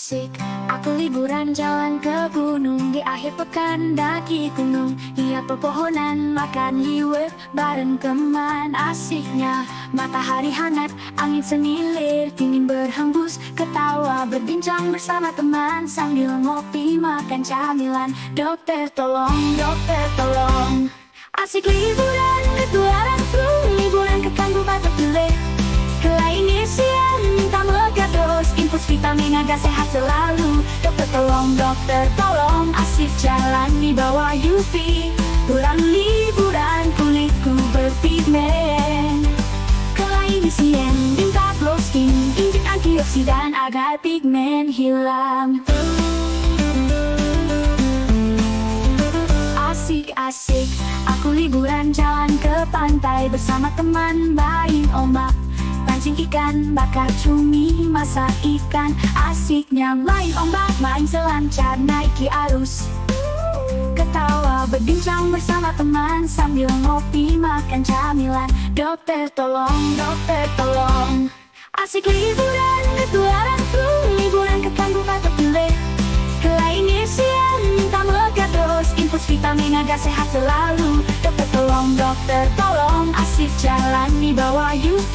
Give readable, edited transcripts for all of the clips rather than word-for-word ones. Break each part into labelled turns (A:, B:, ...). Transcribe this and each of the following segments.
A: asik, aku liburan jalan ke gunung. Di akhir pekan daki gunung, lihat pepohonan, makan liwet bareng teman. Asiknya matahari hangat, angin semilir, dingin berhembus, ketawa berbincang bersama teman sambil ngopi makan camilan. Dokter tolong, asik liburan ketularan flu, liburan ke Kanggu Batok Bele. Kelai ngisian tak megados, infus vitamin agar sehat selalu. Dokter tolong, asik jalan di bawah UV. Pulang liburan kulitku berpigmen. Kelai ngisian minta glow skin, injek antioksidan agar pigmen hilang. Asik, aku liburan jalan ke pantai bersama teman, main ombak, pancing ikan, bakar cumi, masak ikan. Asiknya main ombak, main selancar, naiki arus, ketawa berbincang bersama teman sambil ngopi makan camilan. Dokter tolong, asik liburan ketularan flu, liburan ke Kanggu Batok Bele. Kelai ngisian tak megados, infus vitamin agar sehat selalu. Dokter tolong, asik jalan di bawah UV.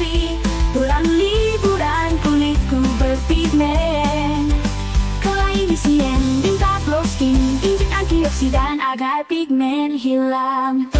A: Pulang liburan kulitku berpigmen. Kelai ngisian minta glow skin, injek antioksidan agar pigmen hilang.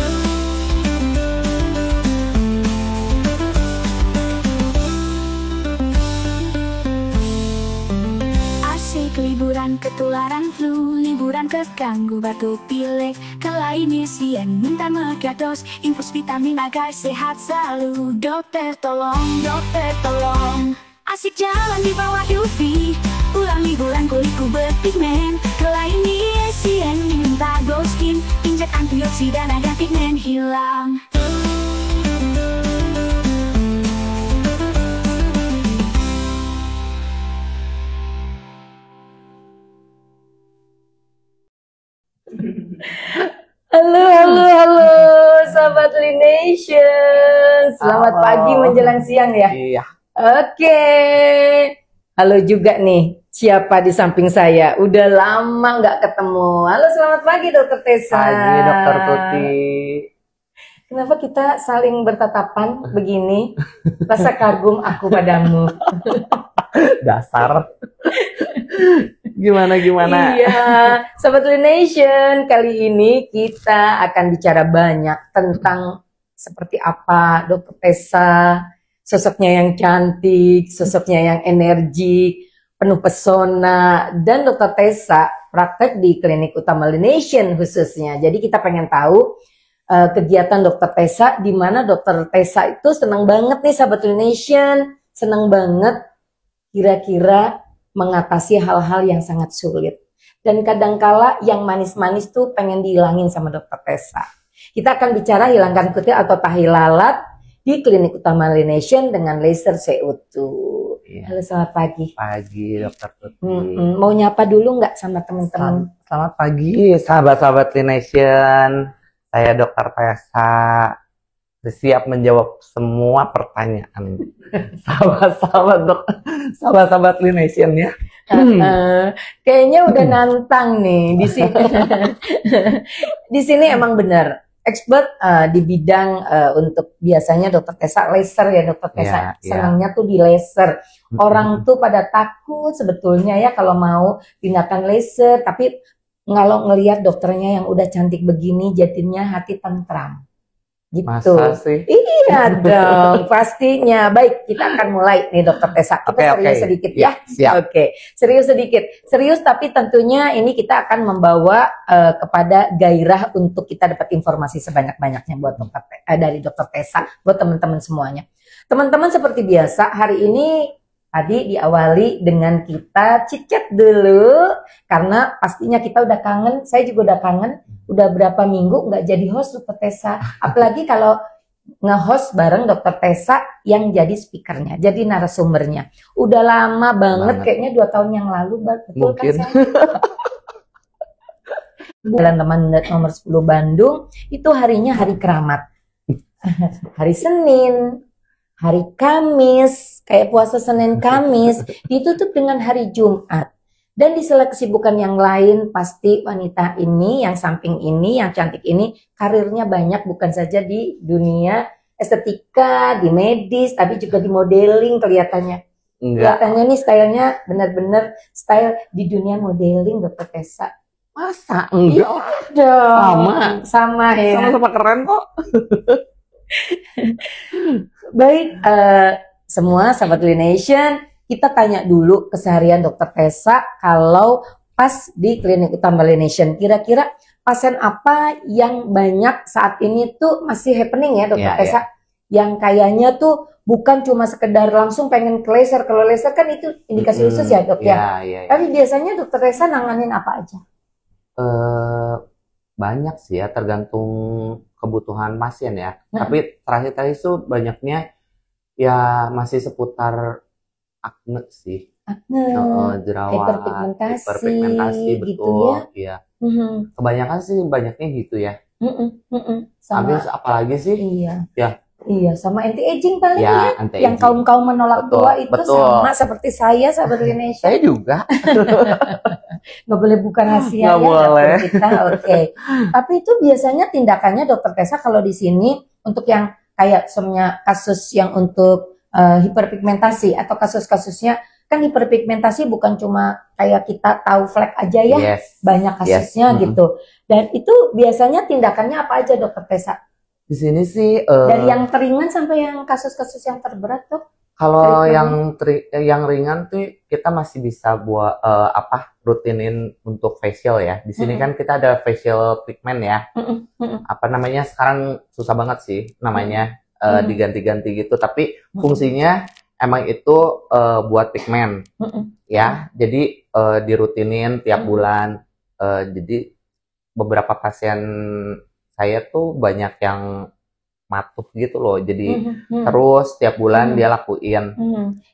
A: Liburan ketularan flu, liburan ke Kanggu Batok Pilek. Kelai ngisian minta megados, infus vitamin agar sehat selalu. Dokter tolong, asik jalan di bawah UV. Pulang liburan kulitku berpigmen. Kelai ngisian minta glow skin, injek antioksidan agar pigmen hilang.
B: Halo, sahabat Lination. Selamat pagi menjelang siang ya.
C: Iya.
B: Oke. Halo juga nih, siapa di samping saya? Udah lama nggak ketemu. Halo, selamat pagi Dokter Tessa.
C: Pagi Dokter Tuti.
B: Kenapa kita saling bertatapan begini? Rasa kagum aku padamu.
C: Dasar. Gimana?
B: Iya, Sobat Lination, kali ini kita akan bicara banyak tentang seperti apa Dokter Tessa, sosoknya yang cantik, sosoknya yang energi, penuh pesona, dan Dokter Tessa praktek di Klinik Utama Lination khususnya. Jadi kita pengen tahu kegiatan Dokter Tessa, di mana Dokter Tessa itu senang banget nih Sobat Lination, senang banget kira-kira mengatasi hal-hal yang sangat sulit. Dan kadangkala yang manis-manis tuh pengen dihilangin sama Dokter Tessa. Kita akan bicara hilangkan kutil atau tahi lalat di Klinik Utama Lination dengan laser CO2. Iya. Halo, selamat pagi.
C: Pagi Dokter Tuti.
B: Mau nyapa dulu nggak sama teman-teman?
C: Selamat pagi sahabat-sahabat Lination. Saya Dokter Tessa. Siap menjawab semua pertanyaan sahabat-sahabat Lination ya.
B: Kayaknya udah nantang nih di sini. Di sini emang benar expert di bidang untuk biasanya Dokter Tessa laser ya Dokter Tessa. Senangnya tuh di laser. Orang tuh pada takut sebetulnya ya kalau mau tindakan laser, tapi kalau ngelihat dokternya yang udah cantik begini jadinya hati tentram. Gitu.
C: Masa sih?
B: Iya dong, pastinya. Baik, kita akan mulai nih Dokter Tessa. Kita serius sedikit ya. Oke, serius sedikit. Serius tapi tentunya ini kita akan membawa kepada gairah untuk kita dapat informasi sebanyak-banyaknya buat dari Dokter Tessa, buat teman-teman semuanya. Teman-teman seperti biasa, hari ini tadi diawali dengan kita chit-chat dulu. Karena pastinya kita udah kangen, saya juga udah kangen. Udah berapa minggu nggak jadi host Dokter Tessa, apalagi kalau nge-host bareng Dokter Tessa yang jadi speakernya, jadi narasumbernya. Udah lama banget. Kayaknya 2 tahun yang lalu, betul
C: mungkin.
B: Kan saya? Jalan Teman nomor 10 Bandung, itu harinya hari keramat. Hari Senin, hari Kamis, kayak puasa Senin Kamis, ditutup dengan hari Jumat. Dan di sela kesibukan yang lain, pasti wanita ini, yang samping ini, yang cantik ini, karirnya banyak bukan saja di dunia estetika, di medis, tapi juga di modeling kelihatannya.
C: Enggak.
B: Kelihatannya nih stylenya benar-benar style di dunia modeling, Dokter Tessa.
C: Masa? Enggak.
B: Dong. Sama ya.
C: Sama-sama keren kok.
B: Baik, semua sahabat Lination, kita tanya dulu keseharian Dokter Tessa kalau pas di Klinik Utama Lination. Kira-kira pasien apa yang banyak saat ini tuh masih happening ya Dokter Tessa? Yang kayaknya tuh bukan cuma sekedar langsung pengen ke laser. Kalau laser kan itu indikasi khusus ya dok ya? Tapi biasanya Dokter Tessa nanganin apa aja?
C: Banyak sih ya, tergantung kebutuhan pasien ya. Tapi terakhir-terakhir itu banyaknya ya masih seputar akne sih.
B: Akne,
C: jerawat, hiperpigmentasi, betul.
B: Gitu ya?
C: Iya. Kebanyakan sih banyaknya gitu ya. Habis apalagi sih?
B: Iya.
C: Ya.
B: Iya, sama anti-aging paling ya.
C: Yang
B: kaum-kaum menolak tua itu sama seperti saya, sahabat Lination.
C: Saya juga.
B: Nggak boleh buka rahasia ya.
C: Boleh.
B: Kita, oke. Tapi itu biasanya tindakannya Dokter Tessa kalau di sini untuk yang kayak semuanya kasus yang untuk hiperpigmentasi atau kasus-kasusnya kan hiperpigmentasi bukan cuma kayak kita tahu flek aja ya, banyak kasusnya gitu. Dan itu biasanya tindakannya apa aja Dokter Tessa?
C: Di sini sih
B: dari yang teringan sampai yang kasus-kasus yang terberat tuh.
C: Kalau yang ringan tuh kita masih bisa buat rutinin untuk facial ya. Di sini kan kita ada facial treatment ya. Apa namanya sekarang susah banget sih namanya. Diganti-ganti gitu, tapi fungsinya emang itu buat pigmen ya, jadi dirutinin tiap bulan. Jadi beberapa pasien saya tuh banyak yang matuh gitu loh, jadi terus tiap bulan dia lakuin.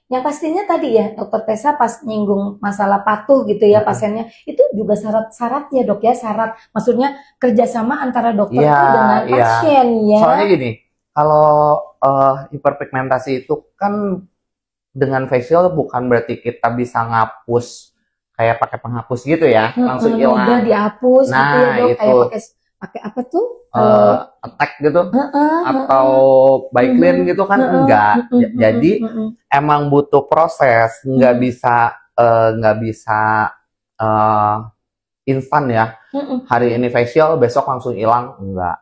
B: Yang pastinya tadi ya Dokter Tessa pas nyinggung masalah patuh gitu ya pasiennya, itu juga syarat-syaratnya dok ya, syarat maksudnya kerjasama antara dokter dengan pasien ya.
C: Soalnya gini, kalau hiperpigmentasi itu kan dengan facial bukan berarti kita bisa ngapus kayak pakai penghapus gitu ya, langsung hilang.
B: Udah dihapus gitu ya dok, kayak pakai apa tuh?
C: Attack gitu atau Biclean gitu kan enggak. Jadi emang butuh proses, nggak bisa instan ya. Hari ini facial, besok langsung hilang, enggak.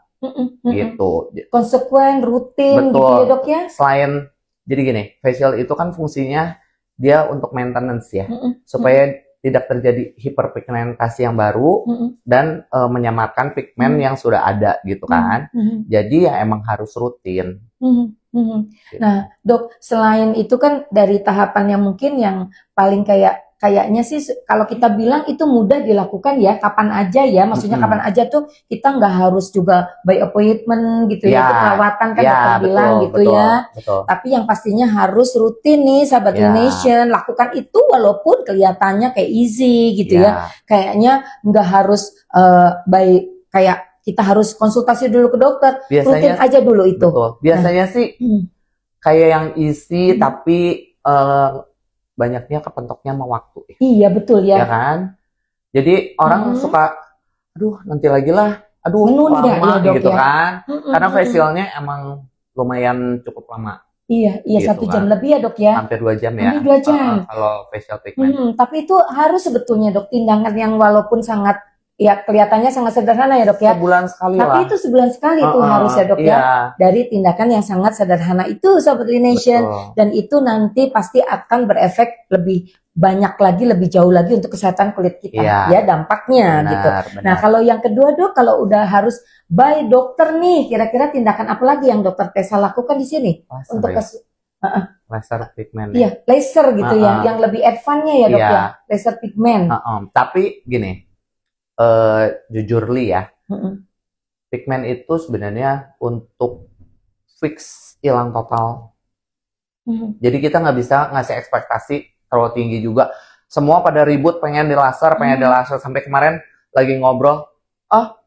C: Gitu.
B: Konsekuen, rutin.
C: Betul.
B: Gitu ya dok ya.
C: Selain jadi gini, facial itu kan fungsinya dia untuk maintenance ya, supaya tidak terjadi hiperpigmentasi yang baru dan menyamarkan pigmen yang sudah ada gitu kan. Jadi ya emang harus rutin.
B: Nah dok, selain itu kan dari tahapan yang mungkin yang paling kayaknya sih kalau kita bilang itu mudah dilakukan ya, kapan aja ya, maksudnya kapan aja tuh kita nggak harus juga by appointment gitu ya, perawatan kan dokter bilang gitu ya. Tapi yang pastinya harus rutin nih sahabat Lination, lakukan itu walaupun kelihatannya kayak easy gitu ya, kayaknya nggak harus kayak kita harus konsultasi dulu ke dokter, rutin aja dulu itu.
C: Biasanya sih kayak yang easy tapi banyaknya kepentoknya sama waktu.
B: Iya betul ya.
C: Ya kan? Jadi orang suka, aduh nanti lagi lah, aduh lama gitu kan. Karena facialnya emang lumayan cukup lama.
B: Iya,
C: gitu
B: 1 jam lebih ya dok ya.
C: Hampir 2 jam ya.
B: Hampir 2 jam.
C: Kalau facial treatment.
B: Tapi itu harus sebetulnya dok, tindakan yang walaupun sangat ya kelihatannya sangat sederhana ya dok ya.
C: Sebulan sekali
B: Tapi itu sebulan sekali itu harus ya dok ya. Dari tindakan yang sangat sederhana itu sahabat Lination. Dan itu nanti pasti akan berefek lebih banyak lagi, lebih jauh lagi untuk kesehatan kulit kita ya dampaknya gitu. Nah kalau yang kedua dok, kalau udah harus by dokter nih, kira-kira tindakan apa lagi yang Dokter Tessa lakukan di sini? Untuk
C: laser pigment.
B: Iya, laser gitu ya, yang lebih advance-nya ya dok ya, laser pigment.
C: Tapi gini. Jujur li ya, pigmen itu sebenarnya untuk fix hilang total. Jadi kita nggak bisa ngasih ekspektasi terlalu tinggi juga. Semua pada ribut pengen di laser, sampai kemarin lagi ngobrol,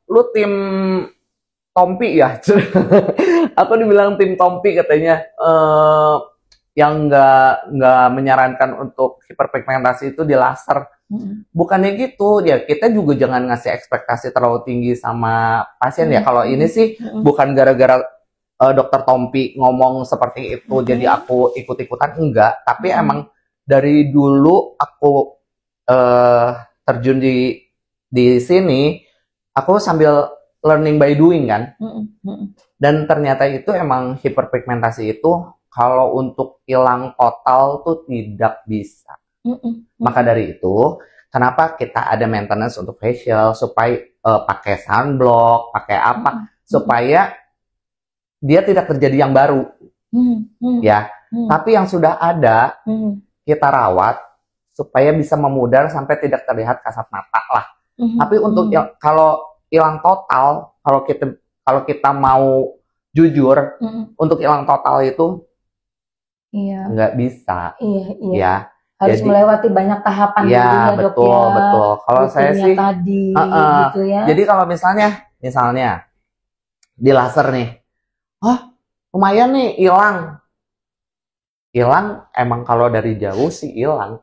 C: lu tim Tompi ya? Aku dibilang tim Tompi katanya. yang nggak menyarankan untuk hiperpigmentasi itu di laser. Bukannya gitu, ya kita juga jangan ngasih ekspektasi terlalu tinggi sama pasien ya. Kalau ini sih bukan gara-gara Dokter Tompi ngomong seperti itu, jadi aku ikut-ikutan, enggak. Tapi emang dari dulu aku terjun di sini, aku sambil learning by doing kan. Dan ternyata itu emang hiperpigmentasi itu kalau untuk hilang total tuh tidak bisa. Maka dari itu, kenapa kita ada maintenance untuk facial, supaya pakai sunblock, pakai apa, supaya dia tidak terjadi yang baru, ya. Tapi yang sudah ada, kita rawat supaya bisa memudar sampai tidak terlihat kasat mata lah. Tapi untuk kalau hilang total, kalau kita mau jujur, untuk hilang total itu nggak bisa, ya.
B: Harus
C: Jadi,
B: melewati banyak tahapan dulu ya, Dok,
C: betul,
B: ya.
C: betul. Kalau saya sih
B: tadi, gitu ya.
C: Jadi kalau misalnya di laser nih, lumayan nih hilang emang kalau dari jauh sih hilang,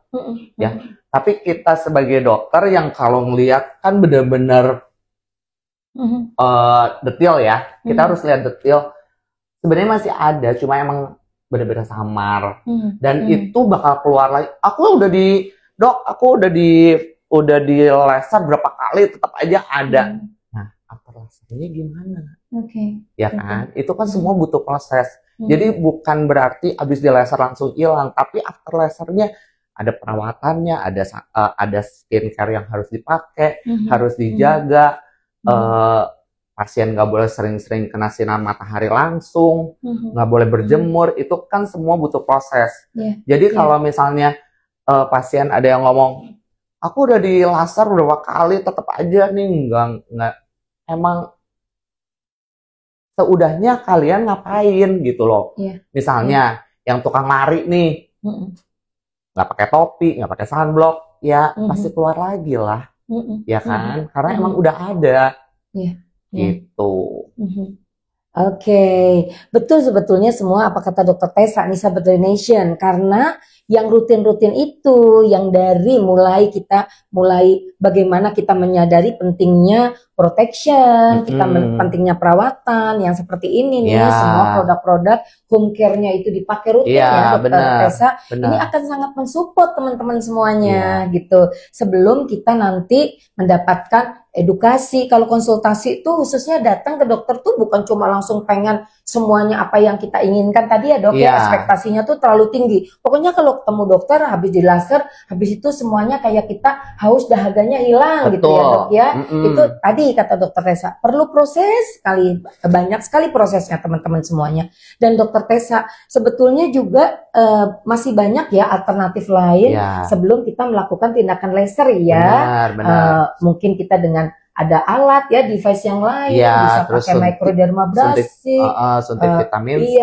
C: ya. Tapi kita sebagai dokter yang kalau ngelihat kan benar-benar detail ya, kita harus lihat detail. Sebenarnya masih ada, cuma emang benar-benar samar, dan itu bakal keluar lagi. Aku udah di laser berapa kali tetap aja ada. Nah, after lasernya gimana? Ya kan, itu kan semua butuh proses. Jadi bukan berarti abis di laser langsung hilang, tapi after lasernya ada perawatannya, ada skincare yang harus dipakai, harus dijaga. Pasien nggak boleh sering-sering kena sinar matahari langsung, nggak boleh berjemur, itu kan semua butuh proses. Jadi kalau misalnya pasien ada yang ngomong, aku udah di laser berapa kali tetap aja nih, nggak, emang seudahnya kalian ngapain gitu loh. Misalnya yang tukang lari nih, nggak pakai topi, nggak pakai sunblock, ya pasti keluar lagi lah, ya kan? Karena emang udah ada. Gitu.
B: Oke, betul sebetulnya semua apa kata Dokter Tessa nih Sahabat Nation, karena yang rutin-rutin itu, yang dari mulai bagaimana kita menyadari pentingnya protection, kita pentingnya perawatan, yang seperti ini nih, semua produk-produk home care-nya itu dipakai rutin ya Dokter Tessa, ini akan sangat mensupport teman-teman semuanya gitu. Sebelum kita nanti mendapatkan edukasi, kalau konsultasi itu khususnya datang ke dokter tuh bukan cuma langsung pengen semuanya apa yang kita inginkan tadi ya dok, ya ekspektasinya tuh terlalu tinggi. Pokoknya kalau ketemu dokter habis di laser, habis itu semuanya kayak kita haus dahaganya hilang gitu ya dok ya. Itu tadi kata Dokter Tessa, perlu proses sekali, banyak sekali prosesnya teman-teman semuanya. Dan Dokter Tessa sebetulnya juga masih banyak ya alternatif lain sebelum kita melakukan tindakan laser ya. Mungkin kita dengan ada alat ya, device yang lain, bisa pakai microdermabrasi,
C: suntik vitamin C,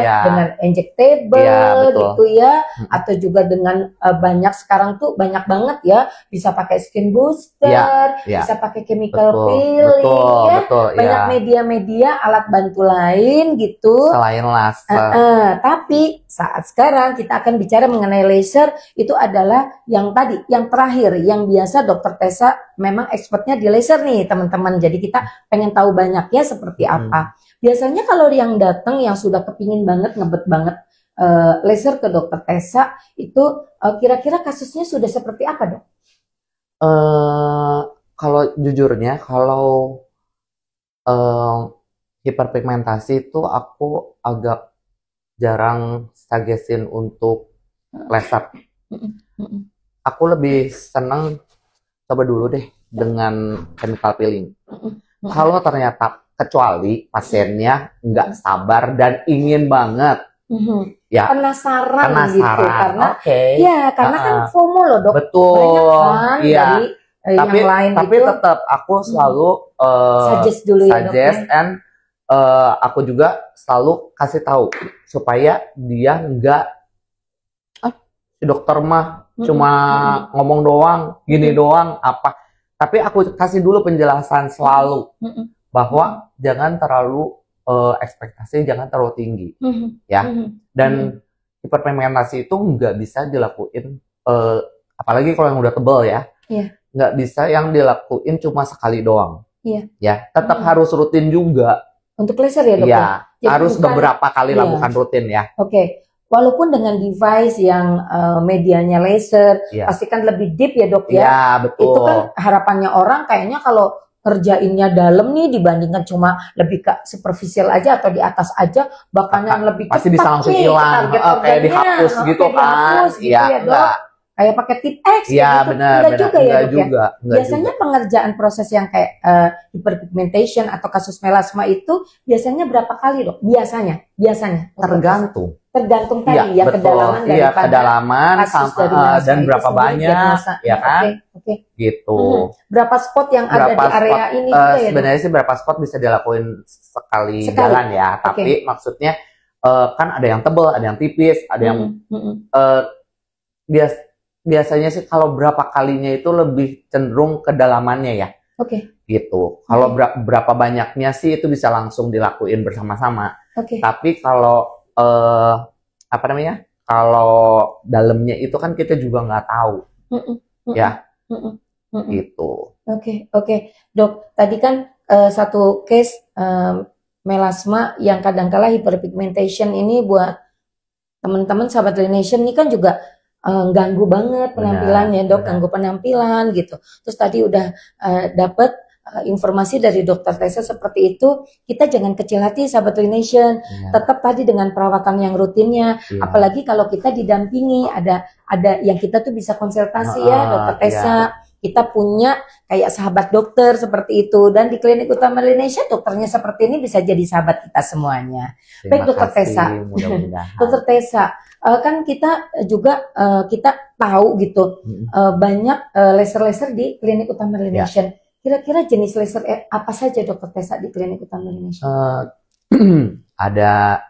B: dengan injectable gitu ya, atau juga dengan banyak sekarang tuh banyak banget ya, bisa pakai skin booster, bisa pakai chemical peeling, banyak media-media alat bantu lain gitu.
C: Selain laser.
B: Tapi saat sekarang kita akan bicara mengenai laser, itu adalah yang tadi, yang terakhir, yang biasa Dokter Tessa memang expertnya di laser nih teman-teman. Jadi kita pengen tahu banyaknya seperti apa. Biasanya kalau yang datang yang sudah kepingin banget, ngebet banget laser ke Dokter Tessa, itu kira-kira kasusnya sudah seperti apa dok?
C: Kalau jujurnya, kalau hiperpigmentasi itu aku agak jarang suggestin untuk laser. Aku lebih seneng coba dulu deh dengan chemical peeling. Kalau ternyata kecuali pasiennya nggak sabar dan ingin banget, ya
B: penasaran gitu, karena karena kan FOMO loh dok.
C: Betul.
B: Banyak kan dari
C: tapi,
B: yang lain
C: tapi
B: gitu.
C: Tetap aku selalu
B: suggest dulu ya dok.
C: And aku juga selalu kasih tahu supaya dia nggak si dokter mah cuma ngomong doang, gini doang apa. Tapi aku kasih dulu penjelasan selalu bahwa jangan terlalu ekspektasi jangan terlalu tinggi, ya. Dan hiperpigmentasi itu nggak bisa dilakuin, apalagi kalau yang udah tebal ya, nggak bisa yang dilakuin cuma sekali doang. Ya, tetap harus rutin juga.
B: Untuk laser ya dok?
C: Iya, harus beberapa kali lah, bukan rutin ya.
B: Oke. Walaupun dengan device yang medianya laser, pasti kan lebih deep ya dok ya?
C: Iya, betul.
B: Itu kan harapannya orang kayaknya kalau kerjainnya dalam nih dibandingkan cuma lebih ke superficial aja atau di atas aja, bahkan yang lebih
C: pasti bisa langsung hilang, kayak dihapus gitu kan?
B: Iya ya, dok. Kayak pakai tip X
C: gitu. Benar,
B: enggak juga ya dok
C: juga,
B: ya? Biasanya pengerjaan proses yang kayak hyperpigmentation atau kasus melasma itu biasanya berapa kali dok? Biasanya tergantung tadi ya, kedalaman daripada
C: kedalaman dan berapa banyak ya kan? Gitu.
B: Berapa spot yang ada di area ini juga ya?
C: Sebenarnya sih berapa spot bisa dilakuin sekali jalan ya, tapi maksudnya kan ada yang tebal, ada yang tipis, ada yang biasanya sih kalau berapa kalinya itu lebih cenderung kedalamannya ya. Gitu. Kalau berapa banyaknya sih itu bisa langsung dilakuin bersama-sama. Tapi kalau apa namanya? Kalau dalamnya itu kan kita juga nggak tahu, ya. Gitu.
B: Oke. Dok, tadi kan satu case melasma yang kadangkala hyperpigmentation ini buat teman-teman sahabat Laination ini kan juga ganggu banget penampilannya dok, ganggu penampilan gitu. Terus tadi udah dapet informasi dari Dokter Tessa seperti itu. Kita jangan kecil hati sahabat Laination, tetap tadi dengan perawatan yang rutinnya, apalagi kalau kita didampingi, ada yang kita tuh bisa konsultasi ya Dokter Tessa. Kita punya kayak sahabat dokter seperti itu, dan di klinik utama Laination dokternya seperti ini bisa jadi sahabat kita semuanya. Baik Dokter Tessa, Dokter Tessa, kan kita juga kita tahu gitu banyak laser-laser di klinik utama Laination. Kira-kira jenis laser apa saja Dokter Tessa di klinik utama Laination?
C: Ada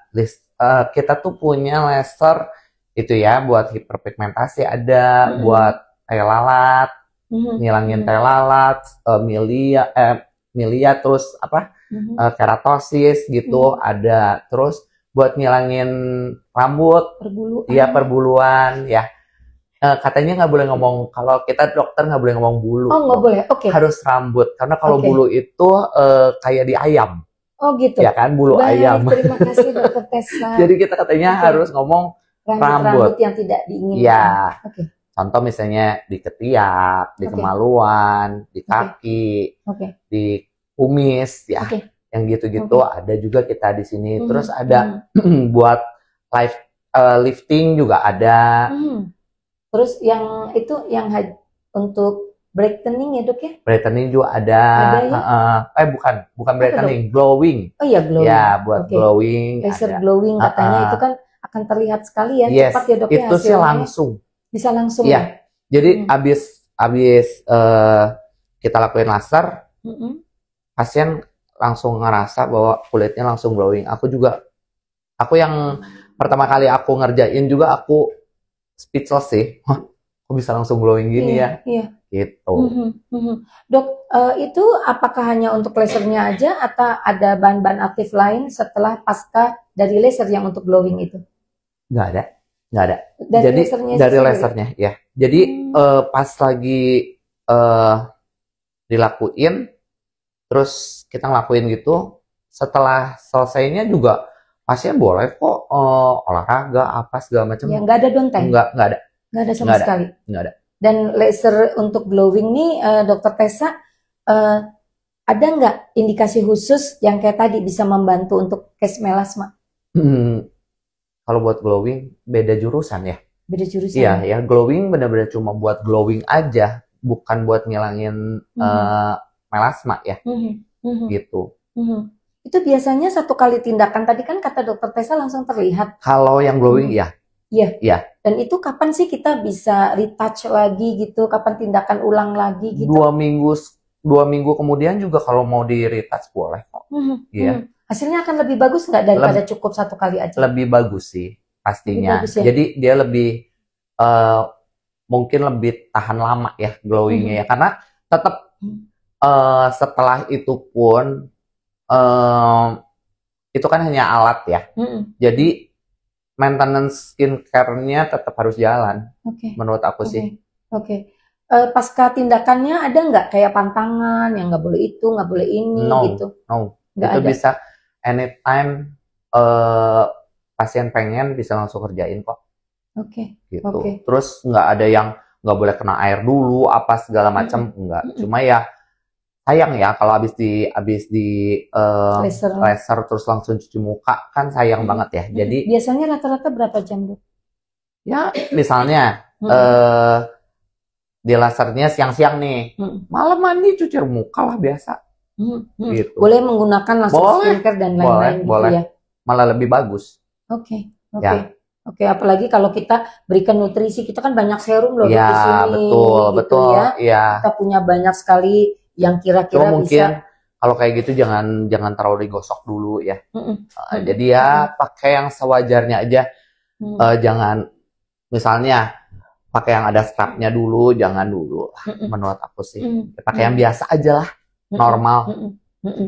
C: kita tuh punya laser itu ya buat hiperpigmentasi, ada buat tai lalat, ngilangin tai lalat, milia terus apa keratosis gitu, ada terus buat ngilangin rambut, perbuluan ya. Katanya nggak boleh ngomong, kalau kita dokter nggak boleh ngomong bulu.
B: Oh nggak boleh,
C: harus rambut, karena kalau bulu itu kayak di ayam.
B: Oh gitu.
C: Ya kan, bulu ayam.
B: Terima kasih Dokter Tessa.
C: Jadi kita katanya harus ngomong rambut
B: yang tidak diinginkan.
C: Ya. Contoh misalnya di ketiak, di kemaluan, di kaki, di kumis ya. Yang gitu-gitu ada juga kita di sini. Terus ada buat lifting juga ada.
B: Terus yang itu yang untuk brightening ya dok ya?
C: Brightening juga ada. Bukan brightening, glowing.
B: Oh iya, glowing.
C: Ya, buat glowing.
B: Laser glowing katanya itu kan akan terlihat sekali ya, cepat ya dok ya
C: itu sih langsung.
B: Bisa langsung
C: ya? Jadi abis kita lakuin laser, pasien langsung ngerasa bahwa kulitnya langsung glowing. Aku yang pertama kali aku ngerjain juga aku speechless sih. Kok bisa langsung glowing gini ya? Gitu.
B: Dok, itu apakah hanya untuk lasernya aja atau ada bahan-bahan aktif lain setelah pasca dari laser yang untuk glowing itu?
C: Nggak ada.
B: Dari
C: lasernya ya. Jadi pas lagi dilakuin, terus kita ngelakuin gitu, setelah selesainya juga pasien boleh kok olahraga apa segala macam.
B: Ya nggak ada downtime.
C: Nggak ada.
B: Nggak ada sama sekali.
C: Nggak ada.
B: Dan laser untuk glowing nih, Dokter Tessa, ada nggak indikasi khusus yang kayak tadi bisa membantu untuk case melasma?
C: Kalau buat glowing beda jurusan ya.
B: Beda jurusan.
C: Iya, ya glowing benar-benar cuma buat glowing aja, bukan buat ngilangin melasma ya. Gitu.
B: Itu biasanya satu kali tindakan, tadi kan kata Dokter Tessa langsung terlihat.
C: Kalau yang glowing
B: Iya. Dan itu kapan sih kita bisa retouch lagi gitu? Kapan tindakan ulang lagi gitu?
C: 2 minggu kemudian juga kalau mau di retouch boleh kok. Iya.
B: Hasilnya akan lebih bagus nggak daripada cukup satu kali aja?
C: Lebih bagus sih pastinya.
B: Bagus, ya?
C: Jadi dia lebih mungkin lebih tahan lama ya glowingnya ya, karena tetap setelah itu pun itu kan hanya alat ya. Jadi maintenance skincare-nya tetap harus jalan.
B: Oke.
C: Menurut aku
B: Oke.
C: sih.
B: Oke. Pasca tindakannya ada nggak kayak pantangan yang nggak boleh itu, nggak boleh ini
C: No,
B: gitu?
C: no.
B: Nggak
C: Itu
B: ada.
C: bisa anytime pasien pengen bisa langsung kerjain kok
B: Oke.
C: gitu.
B: Oke.
C: Terus nggak ada yang nggak boleh kena air dulu apa segala macam, enggak. Cuma ya sayang ya kalau habis di laser terus langsung cuci muka kan sayang banget ya. Jadi
B: biasanya rata-rata berapa jam, Dok?
C: ya misalnya di lasernya siang-siang nih, malam mandi cuci muka lah biasa. Gitu.
B: Boleh menggunakan langsung skincare dan lain-lain gitu
C: boleh.
B: ya?
C: Malah lebih bagus.
B: Oke.
C: Ya.
B: Oke, apalagi kalau kita berikan nutrisi, kita kan banyak serum loh di
C: Ya,
B: sini,
C: betul,
B: gitu
C: betul.
B: ya.
C: Ya.
B: Kita punya banyak sekali yang kira-kira
C: Cuma mungkin
B: bisa.
C: kalau kayak gitu jangan terlalu digosok dulu ya. Jadi ya pakai yang sewajarnya aja. Jangan misalnya pakai yang ada scrubnya dulu, jangan dulu. Menurut aku sih. Pakai yang biasa aja lah, normal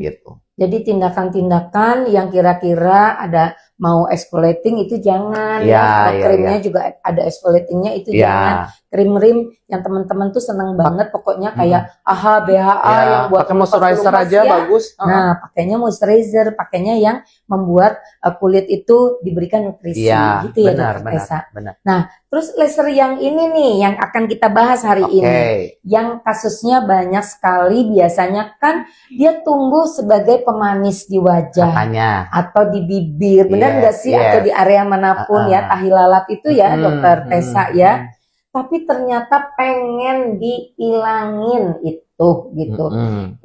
C: gitu.
B: Jadi tindakan-tindakan yang kira-kira ada mau exfoliating itu jangan
C: Ya,
B: Kalau krimnya juga ada exfoliatingnya itu jangan. Krim-krim yang teman-teman tuh seneng banget pokoknya kayak AHA, BHA yang buat
C: pakai moisturizer
B: pelumas
C: aja
B: ya.
C: bagus.
B: Nah, pakainya moisturizer, pakainya yang membuat kulit itu diberikan nutrisi gitu ya, Dokter Tessa.
C: Benar.
B: Nah, terus laser yang ini nih yang akan kita bahas hari ini. Yang kasusnya banyak sekali, biasanya kan dia tumbuh sebagai pemanis di wajah
C: katanya
B: atau di bibir, benar nggak sih? Atau di area manapun ya, tahi lalat itu ya, Dokter Tessa ya. Tapi ternyata pengen dihilangin itu gitu.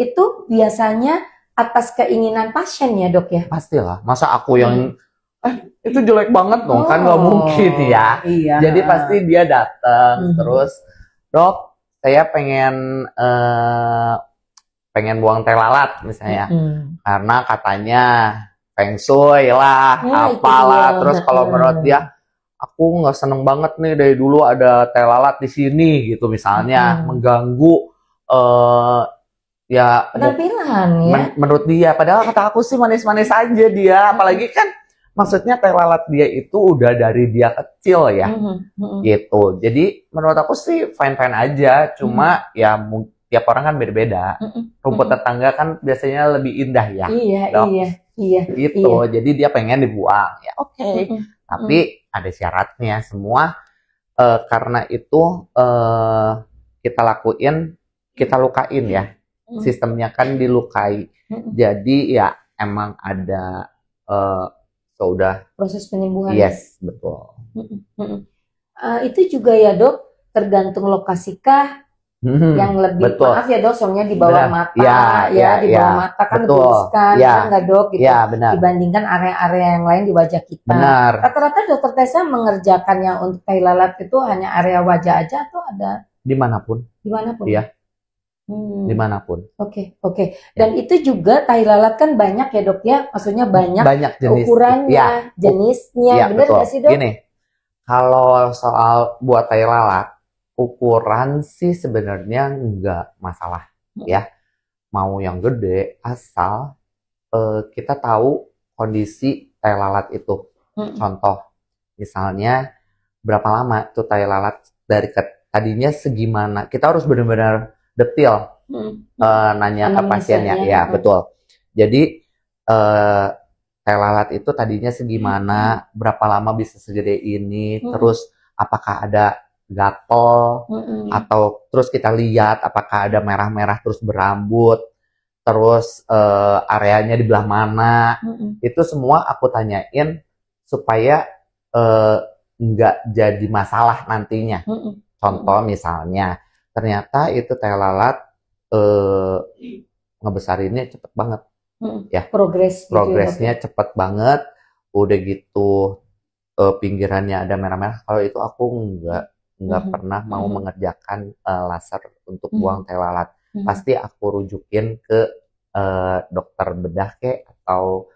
B: Itu biasanya atas keinginan pasien ya, Dok ya?
C: Pastilah. Masa aku yang itu jelek banget dong, kan nggak mungkin ya.
B: Iya.
C: Jadi pasti dia datang terus, Dok, saya pengen buang teh lalat misalnya. Karena katanya feng shui lah, apalah. Terus kalau menurut dia, aku nggak seneng banget nih dari dulu ada teh lalat di sini gitu misalnya, mengganggu ya
B: penampilan ya.
C: Menurut dia, padahal kata aku sih manis-manis aja dia, apalagi kan maksudnya teh lalat dia itu udah dari dia kecil ya, gitu. Jadi menurut aku sih fine-fine aja, cuma ya tiap orang kan beda-beda. Rumput tetangga kan biasanya lebih indah ya. Iya. Gitu. Jadi dia pengen dibuang. Ya oke. Tapi ada syaratnya semua. Karena itu kita lakuin, kita lukain ya. Sistemnya kan dilukai. Jadi ya emang ada sudah
B: proses penyembuhan.
C: Yes, betul.
B: Itu juga ya, Dok, tergantung lokasikah. Yang lebih maaf ya, Dok, soalnya di bawah mata di bawah mata kan lebih riskan kan nggak, Dok, gitu, dibandingkan area-area yang lain di wajah kita. Rata-rata Dokter Tessa mengerjakannya untuk tahi lalat itu hanya area wajah aja atau ada
C: dimanapun ya, dimanapun.
B: Oke. Dan itu juga tahi lalat kan banyak ya, Dok ya, maksudnya banyak jenis, ukurannya, jenisnya, bener nggak sih, Dok?
C: Gini, kalau soal buat tahi lalat, ukuran sih sebenarnya nggak masalah ya, mau yang gede asal kita tahu kondisi tahi lalat itu. Contoh misalnya berapa lama tuh tahi lalat dari tadinya segimana, kita harus benar-benar detail nanya ke pasiennya ya. Betul. Jadi tahi lalat itu tadinya segimana, berapa lama bisa segede ini, terus apakah ada gatel atau terus kita lihat apakah ada merah-merah terus berambut, terus areanya di belah mana, itu semua aku tanyain supaya nggak jadi masalah nantinya. Contoh misalnya ternyata itu teh lalat ngebesarinnya cepet banget ya, progresnya cepet banget, udah gitu pinggirannya ada merah-merah. Kalau itu aku nggak pernah mau mengerjakan laser untuk buang teh lalat. Pasti aku rujukin ke dokter bedah atau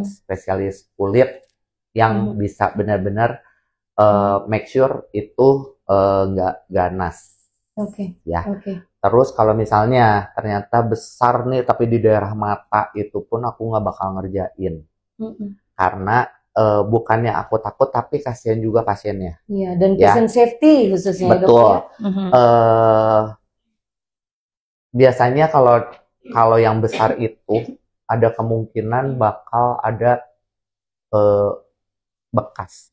C: spesialis kulit yang bisa benar-benar make sure itu nggak ganas. Terus kalau misalnya ternyata besar nih tapi di daerah mata, itu pun aku nggak bakal ngerjain. Karena bukannya aku takut tapi kasihan juga pasiennya.
B: Iya, dan
C: Ya.
B: patient safety khususnya ya, Dok,
C: Betul.
B: ya.
C: Biasanya kalau yang besar itu ada kemungkinan bakal ada bekas.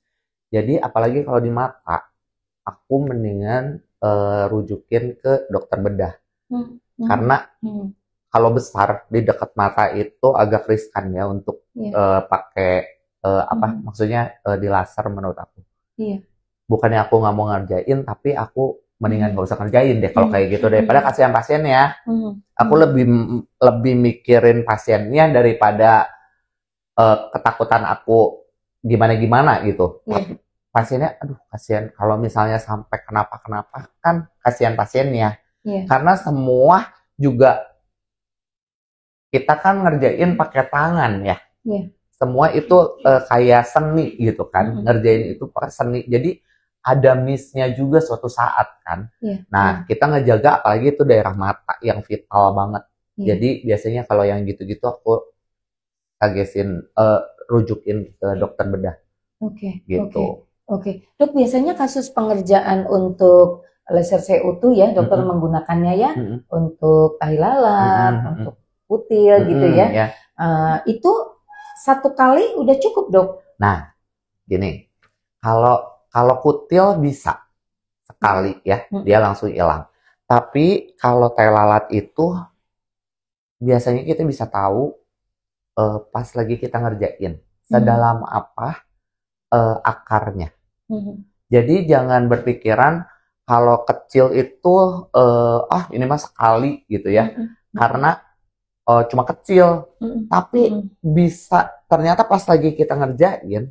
C: Jadi apalagi kalau di mata, aku mendingan rujukin ke dokter bedah. Karena kalau besar di dekat mata itu agak riskan ya untuk pakai maksudnya di laser menurut aku.
B: Iya.
C: Bukannya aku nggak mau ngerjain, tapi aku mendingan nggak usah ngerjain deh kalau kayak gitu, daripada kasihan pasiennya. Aku lebih mikirin pasiennya daripada ketakutan aku gimana gitu. Pasiennya, aduh kasihan kalau misalnya sampai kenapa-kenapa kan kasihan pasiennya. Karena semua juga kita kan ngerjain pakai tangan ya. Semua itu kayak seni gitu kan, ngerjain itu pakai seni. Jadi ada miss-nya juga suatu saat kan. Nah, kita ngejaga apalagi itu daerah mata yang vital banget. Jadi biasanya kalau yang gitu-gitu aku rujukin ke dokter bedah. Gitu.
B: Oke. Dok, biasanya kasus pengerjaan untuk laser CO2 ya, dokter menggunakannya ya untuk tahi lalat, untuk kutil gitu ya. Itu satu kali udah cukup, Dok?
C: Nah, gini, kalau kutil bisa sekali ya, dia langsung hilang. Tapi kalau tahi lalat itu biasanya kita bisa tahu pas lagi kita ngerjain sedalam apa akarnya. Jadi jangan berpikiran kalau kecil itu ini mah sekali gitu ya, karena cuma kecil. Tapi bisa ternyata pas lagi kita ngerjain,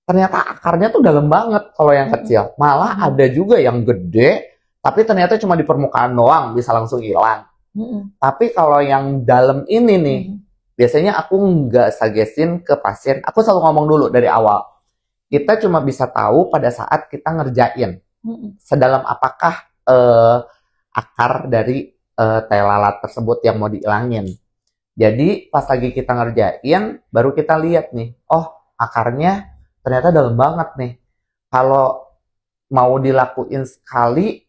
C: ternyata akarnya tuh dalam banget kalau yang kecil. Malah ada juga yang gede, tapi ternyata cuma di permukaan doang bisa langsung hilang. Tapi kalau yang dalam ini nih, biasanya aku nggak suggestin ke pasien. Aku selalu ngomong dulu dari awal. Kita cuma bisa tahu pada saat kita ngerjain. Sedalam apakah akar dari tahi lalat tersebut yang mau dihilangin. Jadi pas lagi kita ngerjain, baru kita lihat nih, oh akarnya ternyata dalam banget nih. Kalau mau dilakuin sekali,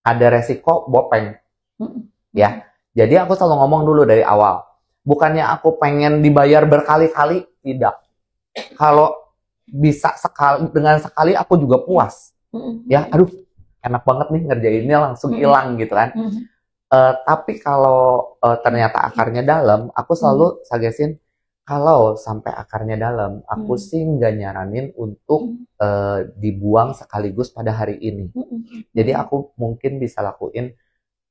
C: ada resiko bopeng. Ya, jadi aku selalu ngomong dulu dari awal. Bukannya aku pengen dibayar berkali-kali, tidak. Kalau bisa dengan sekali aku juga puas. Ya, aduh, enak banget nih ngerjainnya langsung hilang gitu kan. Tapi kalau ternyata akarnya dalam, aku selalu suggestin kalau sampai akarnya dalam, aku sih nggak nyaranin untuk dibuang sekaligus pada hari ini. Jadi aku mungkin bisa lakuin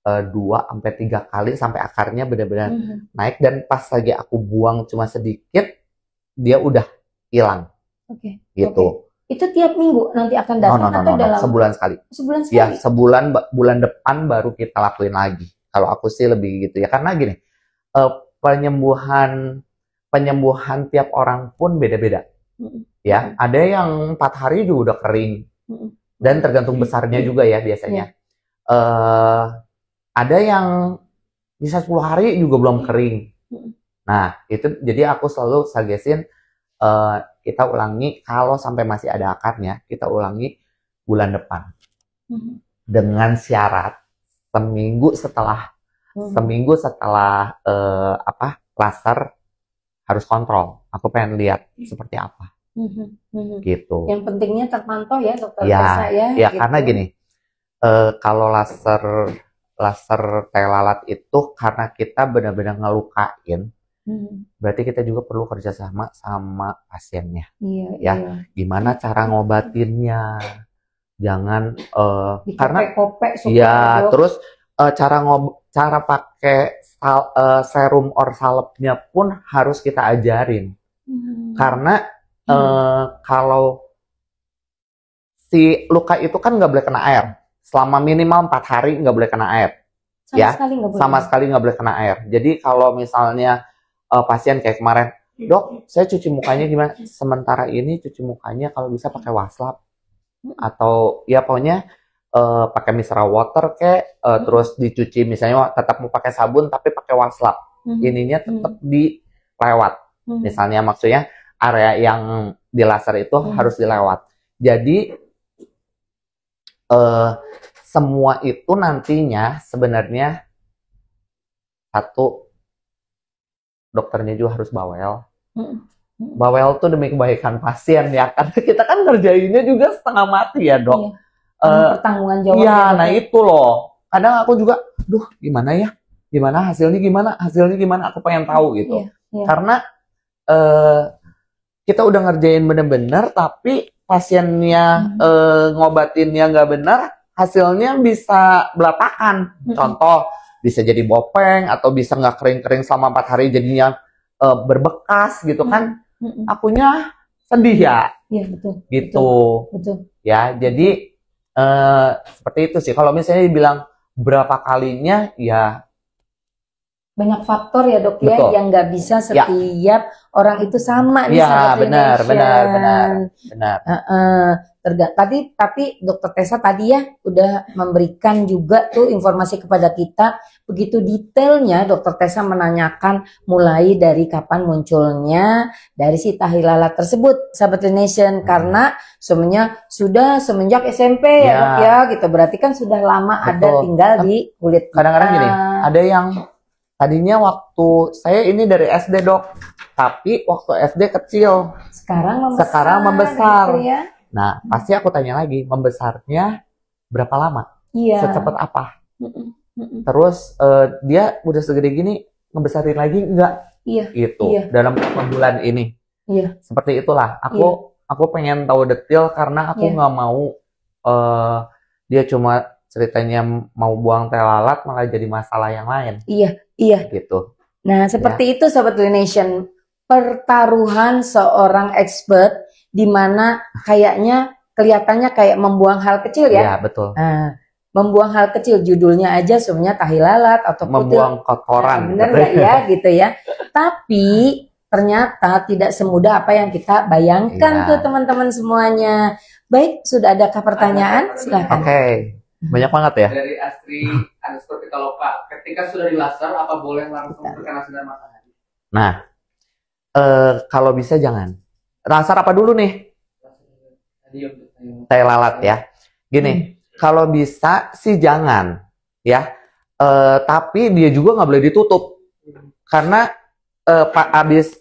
C: 2-3 kali sampai akarnya benar-benar naik, dan pas lagi aku buang cuma sedikit, dia udah hilang. Gitu.
B: Itu tiap minggu nanti akan datang atau dalam
C: sebulan sekali?
B: Sebulan sekali.
C: Ya, bulan depan baru kita lakuin lagi. Kalau aku sih lebih gitu ya, karena gini, penyembuhan tiap orang pun beda-beda. Ya, ada yang 4 hari juga udah kering. Dan tergantung besarnya juga ya biasanya. Ada yang bisa 10 hari juga belum kering. Nah, itu jadi aku selalu suggestin kita ulangi, kalau sampai masih ada akarnya, kita ulangi bulan depan. Dengan syarat seminggu setelah laser harus kontrol. Aku pengen lihat seperti apa. Gitu.
B: Yang pentingnya terpantau ya, dokter Tessa ya.
C: Ya,
B: gitu.
C: karena gini, kalau laser tahi lalat itu karena kita benar-benar ngelukain, berarti kita juga perlu kerjasama sama pasiennya. Ya, gimana cara ngobatinnya? Jangan karena terus cara pakai serum or salepnya pun harus kita ajarin. Karena kalau si luka itu kan nggak boleh kena air selama minimal 4 hari, nggak boleh kena air. Sama sekali nggak boleh kena air. Jadi kalau misalnya pasien kayak kemarin, dok, saya cuci mukanya gimana? Sementara ini cuci mukanya kalau bisa pakai waslap atau ya pokoknya pakai micellar water terus dicuci, misalnya tetap mau pakai sabun tapi pakai waslap, ininya tetap dilewat Misalnya maksudnya area yang di laser itu harus dilewat. Jadi semua itu nantinya sebenarnya satu, dokternya juga harus bawel. Bawel tuh demi kebaikan pasien ya, karena kita kan ngerjainnya juga setengah mati ya dok.
B: Pertanggungan jawab.
C: Iya, nah itu loh. Kadang aku juga, duh gimana ya? Gimana hasilnya gimana? Hasilnya gimana? Aku pengen tahu gitu. Karena kita udah ngerjain bener-bener, tapi pasiennya ngobatinnya nggak benar, hasilnya bisa belapakan. Contoh, bisa jadi bopeng atau bisa nggak kering-kering selama 4 hari jadinya berbekas gitu kan. Akunya sedih ya. Iya betul. Gitu. Betul. Ya, jadi seperti itu sih. Kalau misalnya dibilang berapa kalinya, ya
B: banyak faktor ya dok ya, yang nggak bisa setiap orang itu sama nih.
C: Ya benar.
B: Tapi dokter Tessa tadi ya udah memberikan juga tuh informasi kepada kita begitu detailnya. Dokter Tessa menanyakan mulai dari kapan munculnya dari si tahi lalat tersebut, sahabat Nation, karena semuanya sudah semenjak SMP ya dok ya, gitu. Berarti kan sudah lama ada tinggal di kulit kita.
C: Kadang-kadang gini, ada yang tadinya waktu saya ini dari SD dok, tapi waktu SD kecil, sekarang membesar. Gitu ya? Nah, pasti aku tanya lagi, membesarnya berapa lama? Iya. Secepat apa? Terus dia udah segede gini, ngebesarin lagi enggak? Iya. Gitu. Iya. Dalam beberapa bulan ini. Iya. Seperti itulah. Aku pengen tahu detail karena aku nggak mau dia cuma ceritanya mau buang teh lalat malah jadi masalah yang lain. Iya. Gitu.
B: Nah, seperti itu Sobat Nation, pertaruhan seorang expert di mana kayaknya kelihatannya kayak membuang hal kecil ya. Iya, betul. Nah, membuang hal kecil, judulnya aja sebenarnya tahi lalat atau
C: membuang kotoran.
B: Bener nggak ya gitu ya. Tapi ternyata tidak semudah apa yang kita bayangkan tuh teman-teman semuanya. Baik, sudah adakah pertanyaan? Silakan.
C: Oke. Banyak banget ya.
D: Dari Astri _ Pitaloka, ketika sudah di laser apa boleh langsung terkena sinar matahari?
C: Nah, kalau bisa jangan. Laser apa dulu nih? Tahi lalat ya. Gini, kalau bisa sih jangan ya. Tapi dia juga nggak boleh ditutup karena abis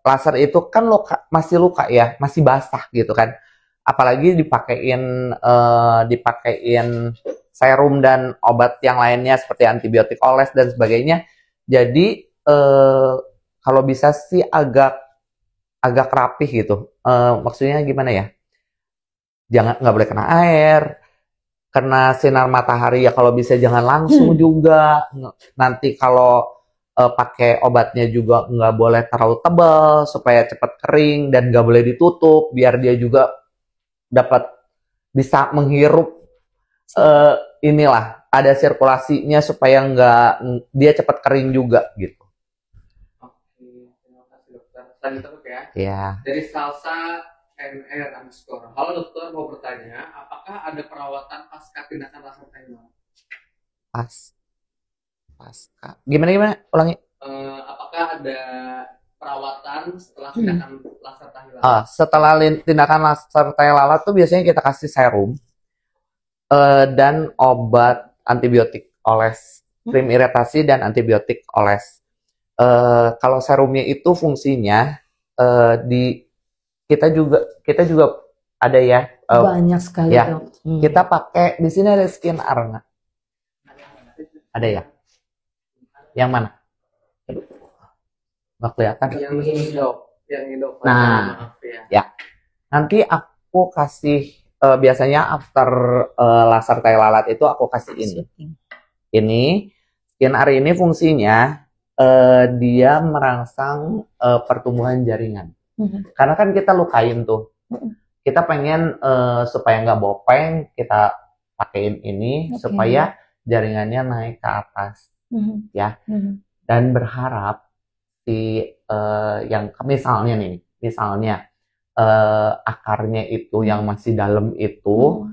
C: laser itu kan masih luka ya, masih basah gitu kan. Apalagi dipakein serum dan obat yang lainnya seperti antibiotik oles dan sebagainya. Jadi kalau bisa sih agak rapih gitu. Maksudnya gimana ya? Nggak boleh kena air, kena sinar matahari ya kalau bisa jangan langsung juga. Nanti kalau pakai obatnya juga nggak boleh terlalu tebal supaya cepat kering dan nggak boleh ditutup biar dia juga dapat bisa menghirup inilah ada sirkulasinya supaya dia cepat kering juga gitu.
D: Oke, terima kasih dokter. Selanjutnya ya.
C: Iya.
D: Dari Salsa NR _ halo dokter, mau bertanya, apakah ada perawatan pasca tindakan laser tahi lalat?
C: Pasca. Gimana? Ulangi.
D: Apakah ada perawatan setelah tindakan laser tahi lalat?
C: Setelah tindakan laser tahi lalat tuh biasanya kita kasih serum dan obat antibiotik oles, krim iritasi dan antibiotik oles. Kalau serumnya itu fungsinya kita juga ada ya.
B: Banyak sekali
C: ya. Kita pakai di sini ada Skin Arna. Ada ya? Yang mana? Nggak kelihatan.
D: Yang hidop.
C: Nah, ya. Nanti aku kasih biasanya after laser tahi lalat itu aku kasih ini. Ini Skin Ar ini fungsinya dia merangsang pertumbuhan jaringan. Karena kan kita lukain tuh. Kita pengen supaya nggak bopeng, kita pakein ini supaya jaringannya naik ke atas. Ya. Dan berharap yang misalnya akarnya itu yang masih dalam itu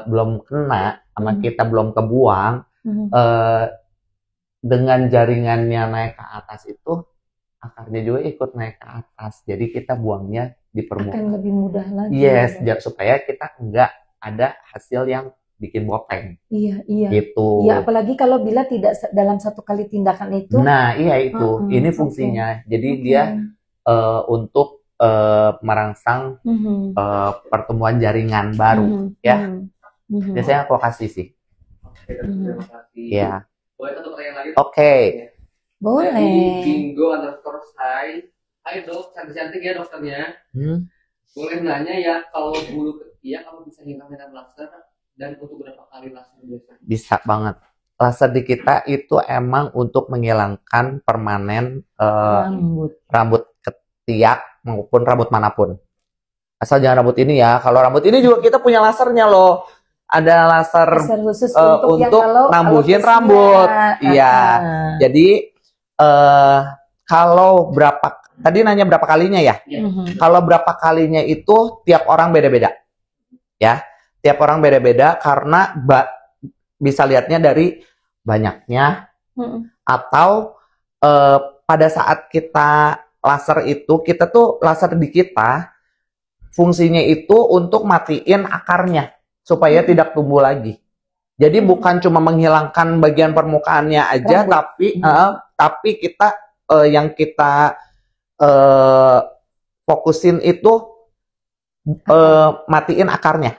C: belum kena sama kita, belum kebuang, dengan jaringannya naik ke atas itu akarnya juga ikut naik ke atas. Jadi kita buangnya di
B: Akan
C: permukaan.
B: lebih mudah lagi.
C: Yes, supaya kita nggak ada hasil yang bikin bopeng
B: Iya, iya.
C: gitu.
B: Iya, apalagi kalau bila tidak dalam satu kali tindakan itu.
C: Nah, iya itu. Ini fungsinya. Jadi dia untuk merangsang pertumbuhan jaringan baru ya. Biasanya aku kasih sih.
D: Oke, terima kasih.
C: Iya.
D: Boleh satu pertanyaan lagi?
C: Oke.
B: Boleh.
D: Bingo_Hai. Hai dok, cantik-cantik ya dokternya. Boleh nanya ya, kalau bulu ketiak kamu bisa hilangkan laser dan untuk berapa kali laser biasanya?
C: Bisa banget. Laser di kita itu emang untuk menghilangkan permanen rambut ketiak maupun rambut manapun. Asal jangan rambut ini ya. Kalau rambut ini juga kita punya lasernya loh. Ada laser
B: khusus
C: untuk nambuhin rambut. Iya. Jadi kalau tadi nanya berapa kalinya ya? Kalau berapa kalinya itu tiap orang beda-beda. Ya. Tiap orang beda-beda karena bisa lihatnya dari banyaknya atau pada saat kita laser itu, kita tuh laser di kita fungsinya itu untuk matiin akarnya supaya tidak tumbuh lagi. Jadi bukan cuma menghilangkan bagian permukaannya aja, tapi kita yang kita fokusin itu matiin akarnya.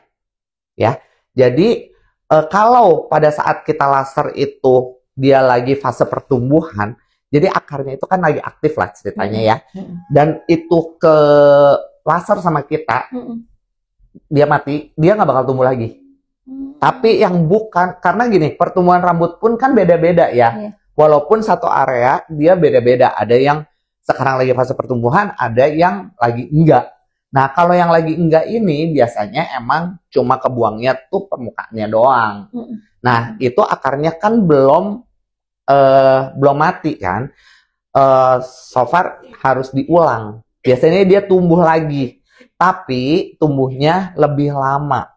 C: Ya, jadi kalau pada saat kita laser itu dia lagi fase pertumbuhan, jadi akarnya itu kan lagi aktif lah ceritanya ya, dan itu ke laser sama kita, dia mati, dia nggak bakal tumbuh lagi. Tapi yang bukan, karena gini, pertumbuhan rambut pun kan beda-beda ya, walaupun satu area dia beda-beda, ada yang sekarang lagi fase pertumbuhan, ada yang lagi enggak. Nah, kalau yang lagi enggak ini biasanya emang cuma kebuangnya tuh permukaannya doang. Nah, itu akarnya kan belum mati kan. So far harus diulang. Biasanya dia tumbuh lagi, tapi tumbuhnya lebih lama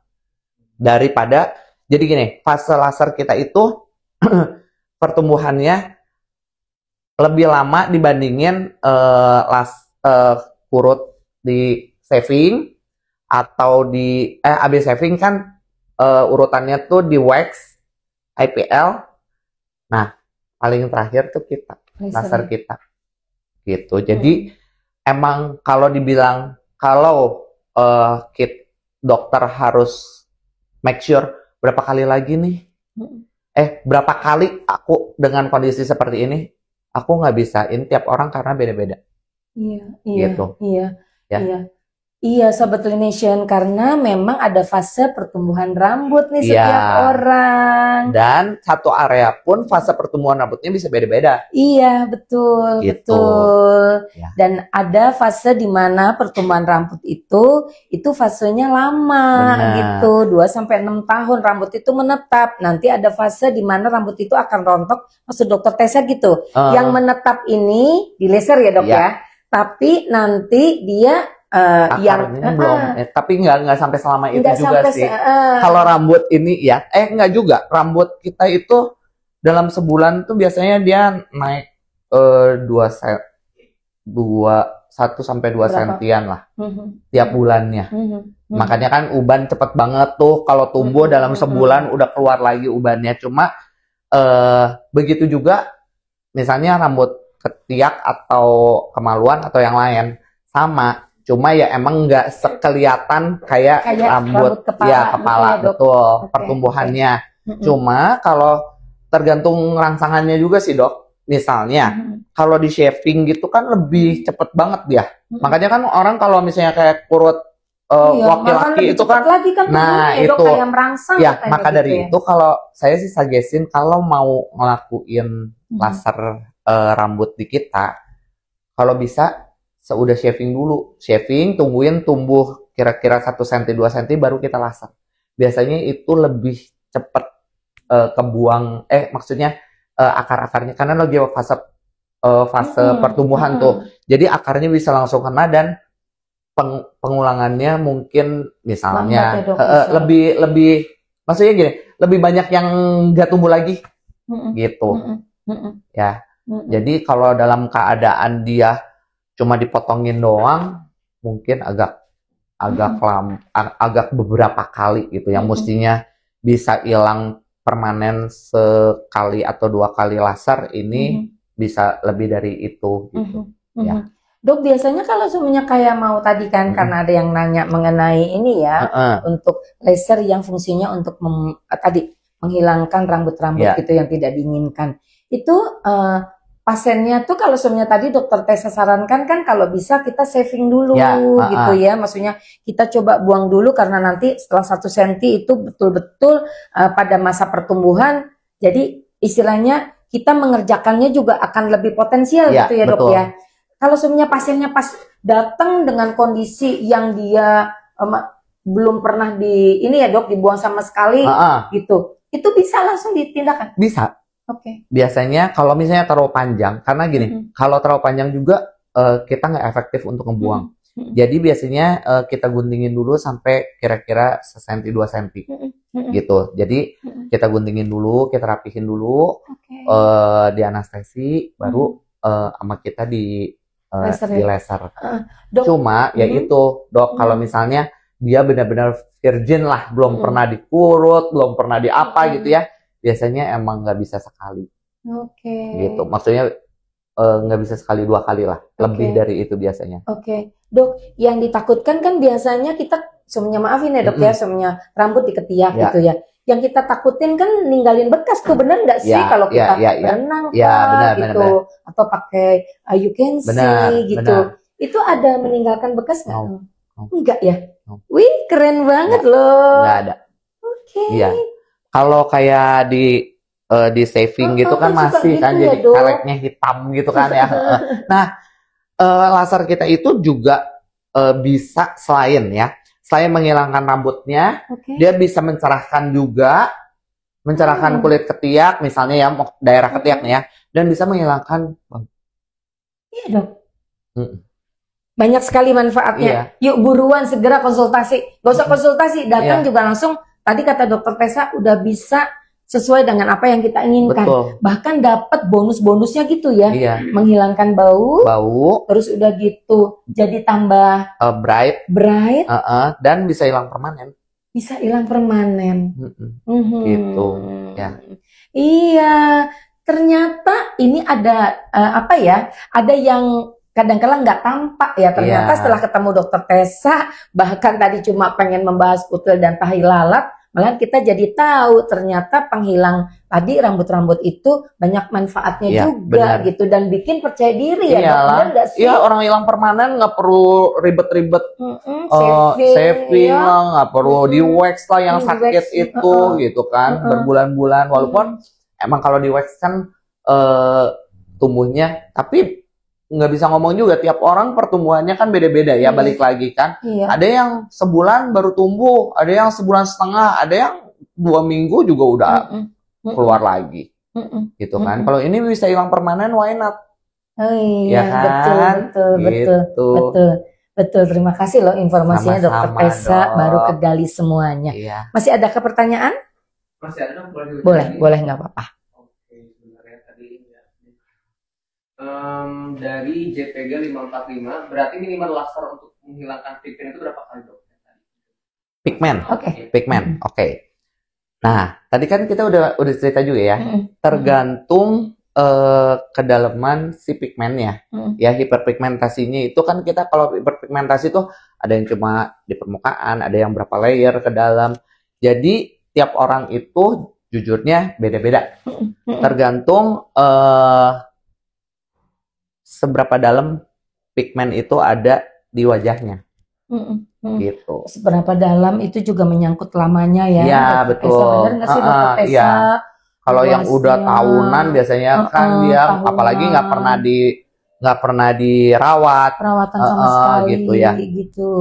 C: daripada. Jadi gini, fase laser kita itu pertumbuhannya lebih lama dibandingin kurut di shaving atau di AB shaving kan urutannya tuh di wax, IPL. Nah, paling terakhir tuh kita laser kita. Gitu. Jadi emang kalau dibilang kalau dokter harus make sure berapa kali lagi nih? Berapa kali aku dengan kondisi seperti ini? Aku nggak bisain tiap orang karena beda-beda.
B: Iya,
C: Gitu.
B: Iya, Sobat Lination, karena memang ada fase pertumbuhan rambut nih setiap orang.
C: Dan satu area pun fase pertumbuhan rambutnya bisa beda-beda.
B: Iya, betul,
C: Gitu.
B: betul.
C: Ya.
B: Dan ada fase di mana pertumbuhan rambut itu fasenya lama.
C: Benar.
B: Gitu, 2-6 tahun rambut itu menetap. Nanti ada fase di mana rambut itu akan rontok, maksud dokter Tessa gitu. Yang menetap ini di laser ya dok ya. Tapi nanti dia
C: akarnya belum, tapi nggak sampai selama itu juga
B: sampai
C: sih. Kalau rambut ini ya, nggak juga. Rambut kita itu dalam sebulan tuh biasanya dia naik 1 sampai 2 sentian lah tiap bulannya. Makanya kan uban cepet banget tuh kalau tumbuh dalam sebulan udah keluar lagi ubannya. Cuma begitu juga misalnya rambut ketiak atau kemaluan atau yang lain sama. Cuma ya emang nggak sekelihatan kayak rambut kepala betul pertumbuhannya. Cuma kalau tergantung rangsangannya juga sih dok. Misalnya kalau di shaving gitu kan lebih cepet banget dia. Makanya kan orang kalau misalnya kayak kurut laki-laki itu kan, nah itu
B: kayak merangsang
C: ya maka gitu dari itu kalau saya sih suggestin kalau mau ngelakuin laser rambut di kita, kalau bisa seudah shaving dulu, tungguin tumbuh kira-kira 1 cm 2 cm baru kita laser. Biasanya itu lebih cepet kebuang, maksudnya akar-akarnya karena lagi fase pertumbuhan tuh. Jadi akarnya bisa langsung kena dan pengulangannya mungkin misalnya lebih maksudnya gini, lebih banyak yang nggak tumbuh lagi gitu. Ya. Jadi kalau dalam keadaan dia cuma dipotongin doang, mungkin agak beberapa kali gitu, yang mestinya bisa hilang permanen sekali atau 2 kali laser, ini bisa lebih dari itu gitu. Ya.
B: Dok, biasanya kalau semuanya kayak mau tadi kan, karena ada yang nanya mengenai ini ya, untuk laser yang fungsinya untuk tadi menghilangkan rambut-rambut gitu yang tidak diinginkan. Itu pasiennya tuh kalau semuanya tadi dokter Tessa sarankan kan kalau bisa kita saving dulu gitu ya. Maksudnya kita coba buang dulu karena nanti setelah 1 senti itu betul-betul pada masa pertumbuhan. Jadi istilahnya kita mengerjakannya juga akan lebih potensial gitu ya dok ya. Kalau semuanya pasiennya pas datang dengan kondisi yang dia belum pernah ini ya dok, dibuang sama sekali gitu. Itu bisa langsung ditindakan?
C: Bisa.
B: Oke.
C: Biasanya kalau misalnya terlalu panjang, karena gini, kalau terlalu panjang juga kita nggak efektif untuk ngebuang. Jadi biasanya kita guntingin dulu sampai kira-kira 1 senti 2 senti gitu. Jadi kita guntingin dulu, kita rapihin dulu, di anestesi, baru sama kita di laser. Cuma ya itu dok, kalau misalnya dia benar-benar virgin lah, belum pernah dikurut, belum pernah di apa gitu ya, biasanya emang nggak bisa sekali. Gitu, maksudnya nggak bisa sekali 2 kali lah, lebih dari itu biasanya.
B: Dok, yang ditakutkan kan biasanya kita semuanya, maafin ya dok ya, semuanya rambut di ketiak gitu ya. Yang kita takutin kan ninggalin bekas tuh, bener nggak sih kalau kita berenang gitu, atau pakai you can see gitu, itu ada meninggalkan bekas nggak? Enggak ya? Wih, keren banget loh.
C: Nggak ada. Iya. Kalau kayak di saving gitu kan masih kan jadi karetnya hitam gitu kan ya. Nah, laser kita itu juga bisa selain menghilangkan rambutnya, dia bisa mencerahkan juga, mencerahkan kulit ketiak misalnya ya, daerah ketiak nih ya, dan bisa menghilangkan bau.
B: Iya dok. Banyak sekali manfaatnya. Yuk buruan segera konsultasi. Gak usah konsultasi, datang juga langsung. Tadi kata dokter Tessa udah bisa sesuai dengan apa yang kita inginkan. Bahkan dapat bonus-bonusnya gitu ya. Menghilangkan bau. Terus udah gitu jadi tambah
C: bright. Dan bisa hilang permanen.
B: Bisa hilang permanen.
C: Gitu ya.
B: Iya, ternyata ini ada ada yang kadang-kadang nggak tampak ya, ternyata setelah ketemu dokter Tessa, bahkan tadi cuma pengen membahas kutil dan tahi lalat, malah kita jadi tahu ternyata penghilang tadi rambut-rambut itu banyak manfaatnya juga gitu, dan bikin percaya diri ya dok, nggak sih?
C: Iya, orang hilang permanen nggak perlu ribet-ribet saving lah, nggak perlu di wax lah yang sakit itu gitu kan, berbulan-bulan, walaupun emang kalau di wax kan tumbuhnya, tapi nggak bisa ngomong juga, tiap orang pertumbuhannya kan beda-beda ya, balik lagi kan. Ada yang sebulan baru tumbuh, ada yang sebulan setengah, ada yang 2 minggu juga udah keluar lagi gitu kan. Kalau ini bisa hilang permanen, why not?
B: Ya kan? Betul. Terima kasih loh informasinya dokter Tessa, baru kegali semuanya. Masih ada pertanyaan?
D: Masih ada dong,
B: boleh nggak apa-apa.
D: Dari JPG 545, berarti minimal laser untuk menghilangkan pigmen itu berapa kali dok?
C: Pigmen. Oke. Nah, tadi kan kita udah cerita juga ya, tergantung kedalaman si pigmennya. Ya, hiperpigmentasinya itu kan, kita kalau hiperpigmentasi tuh ada yang cuma di permukaan, ada yang berapa layer ke dalam. Jadi tiap orang itu jujurnya beda-beda. Tergantung seberapa dalam pigmen itu ada di wajahnya. Gitu.
B: Seberapa dalam itu juga menyangkut lamanya ya.
C: Iya, betul.
B: Bener nggak sih dokter Tessa?
C: Kalau yang udah tahunan biasanya kan dia apalagi nggak pernah dirawat.
B: Perawatan sama sekali
C: gitu ya.
B: Gitu.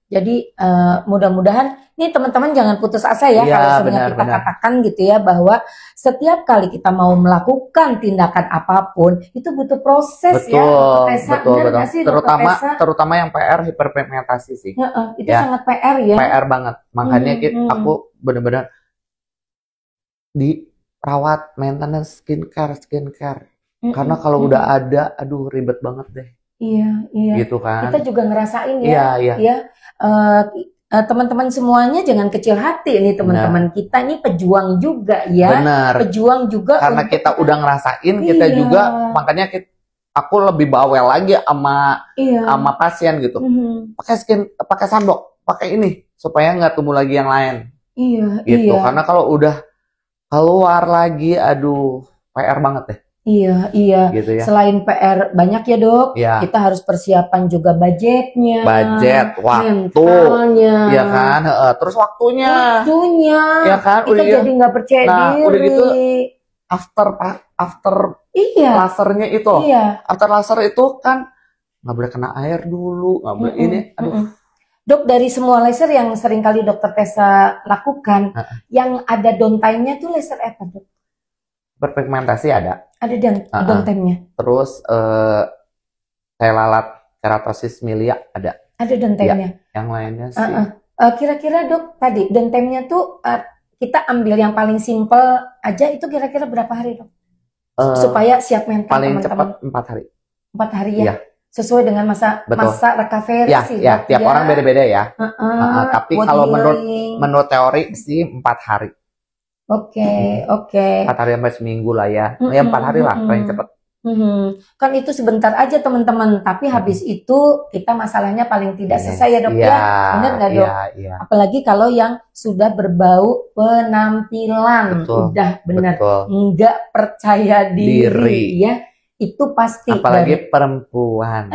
B: Jadi mudah-mudahan nih teman-teman jangan putus asa ya, kalau sebenarnya kita katakan gitu ya, bahwa setiap kali kita mau melakukan tindakan apapun itu butuh proses ya,
C: betul. Terutama yang PR hiperpigmentasi sih.
B: Itu sangat PR ya.
C: PR banget. Makanya aku benar-benar dirawat, maintenance skincare. Karena kalau udah ada, aduh ribet banget deh.
B: Iya, iya.
C: Gitu kan.
B: Kita juga ngerasain ya.
C: Iya, iya.
B: Ya, teman-teman semuanya jangan kecil hati nih teman-teman kita nih pejuang juga ya.
C: Benar.
B: Pejuang juga
C: Karena kita udah ngerasain, kita
B: Iya.
C: juga makanya aku lebih bawel lagi sama pasien gitu. Pakai sunblock, pakai ini supaya nggak tumbuh lagi yang lain.
B: Iya,
C: Gitu.
B: iya.
C: Karena kalau udah keluar lagi, aduh PR banget deh.
B: Iya, iya.
C: Gitu ya.
B: Selain PR banyak ya dok,
C: Ya.
B: kita harus persiapan juga budgetnya,
C: Budget, waktu,
B: mentalnya,
C: ya kan. Terus waktunya, ya kan.
B: Kita jadi nggak percaya diri.
C: udah gitu after
B: Iya,
C: lasernya itu,
B: iya.
C: after laser itu kan nggak boleh kena air dulu, nggak boleh ini. Aduh.
B: Dok, dari semua laser yang sering kali dokter Tessa lakukan, yang ada downtime-nya tuh laser apa dok?
C: Berpigmentasi ada.
B: Ada downtime-nya.
C: Terus kayak lalat keratosis milia ada.
B: Ada downtime-nya.
C: Yang lainnya sih.
B: Kira-kira dok, tadi downtime-nya tuh kita ambil yang paling simple aja, itu kira-kira berapa hari dok? Supaya siap mental
C: Paling
B: teman-teman.
C: cepat 4 hari.
B: 4 hari ya?
C: Iya.
B: Sesuai dengan masa recovery
C: Ya,
B: sih
C: ya,
B: dok,
C: tiap orang beda-beda ya. Tapi
B: body
C: kalau
B: healing.
C: menurut teori sih 4 hari.
B: Oke.
C: 4 hari sampai seminggu lah ya. Ya 4 hari lah paling cepat.
B: Kan itu sebentar aja teman-teman, tapi habis itu kita masalahnya paling tidak selesai ya dok ya, benar nggak dok?
C: Iya.
B: Apalagi kalau yang sudah berbau penampilan,
C: Betul,
B: udah benar
C: betul.
B: nggak percaya diri ya, itu pasti.
C: Apalagi perempuan.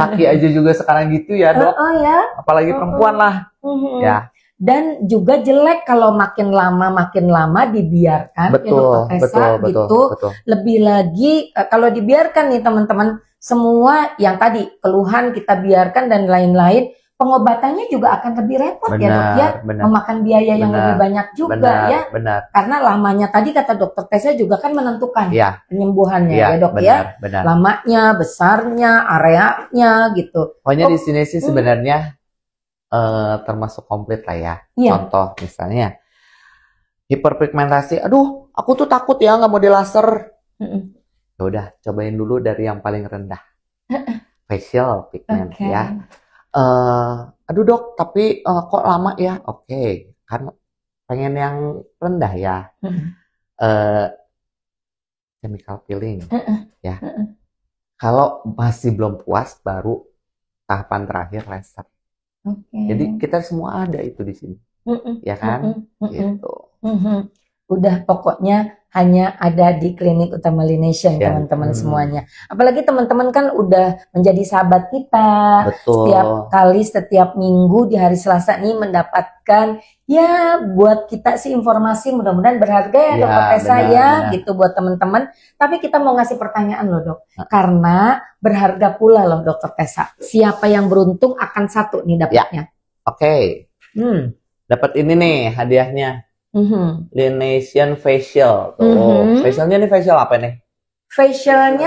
C: Laki aja juga sekarang gitu ya dok.
B: Ya.
C: Apalagi perempuan lah. Ya.
B: Dan juga jelek kalau makin lama dibiarkan.
C: Betul,
B: ya, Tessa,
C: betul.
B: Lebih lagi kalau dibiarkan nih teman-teman, semua yang tadi keluhan kita biarkan dan lain-lain, pengobatannya juga akan lebih repot ya dok ya, memakan biaya yang lebih banyak juga ya.
C: Benar.
B: Karena lamanya tadi kata dokter Tessa juga kan menentukan penyembuhannya ya dok
C: benar.
B: Lamanya, besarnya, areanya gitu.
C: Pokoknya di sini sih sebenarnya termasuk komplit lah ya. Contoh misalnya hiperpigmentasi, aduh aku tuh takut ya nggak mau di laser. Ya udah cobain dulu dari yang paling rendah, facial pigment ya. Aduh dok tapi kok lama ya? Oke, kan pengen yang rendah ya. Chemical peeling ya. Kalau masih belum puas baru tahapan terakhir laser. Jadi kita semua ada itu di sini, ya kan? Gitu.
B: Udah pokoknya hanya ada di Klinik Utama Laination teman-teman semuanya. Apalagi teman-teman kan udah menjadi sahabat kita.
C: Betul.
B: Setiap minggu di hari Selasa nih mendapatkan ya buat kita sih informasi mudah-mudahan berharga ya dokter Tessa ya gitu buat teman-teman. Tapi kita mau ngasih pertanyaan loh dok, karena berharga pula loh dokter Tessa. Siapa yang beruntung akan satu nih dapatnya.
C: Oke. Dapat ini nih hadiahnya. Laination facial. Facialnya nih facial apa nih?
B: Facial.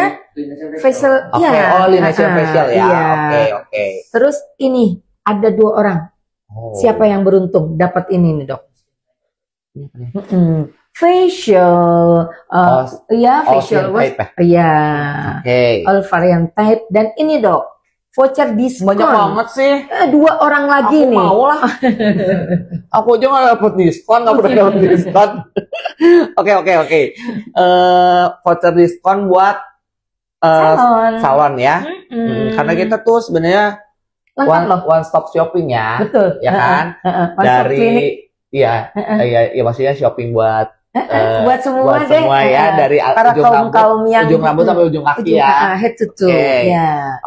C: Laination facial ya. Oke.
B: Terus ini ada 2 orang. Siapa yang beruntung dapat ini nih dok? Facial, facial wash, all variant type, dan ini dok voucher diskon.
C: Banyak banget sih.
B: 2 orang lagi nih.
C: Aku mau lah. Aku aja nggak dapet diskon, nggak pernah dapet diskon. Oke. Voucher diskon buat salon ya. Karena kita tuh sebenarnya one stop shopping ya.
B: Betul.
C: Ya kan? Dari maksudnya shopping buat
B: buat semua deh
C: ya, dari
B: para kaum yang
C: ujung rambut sampai ujung kaki ya.
B: Head to toe.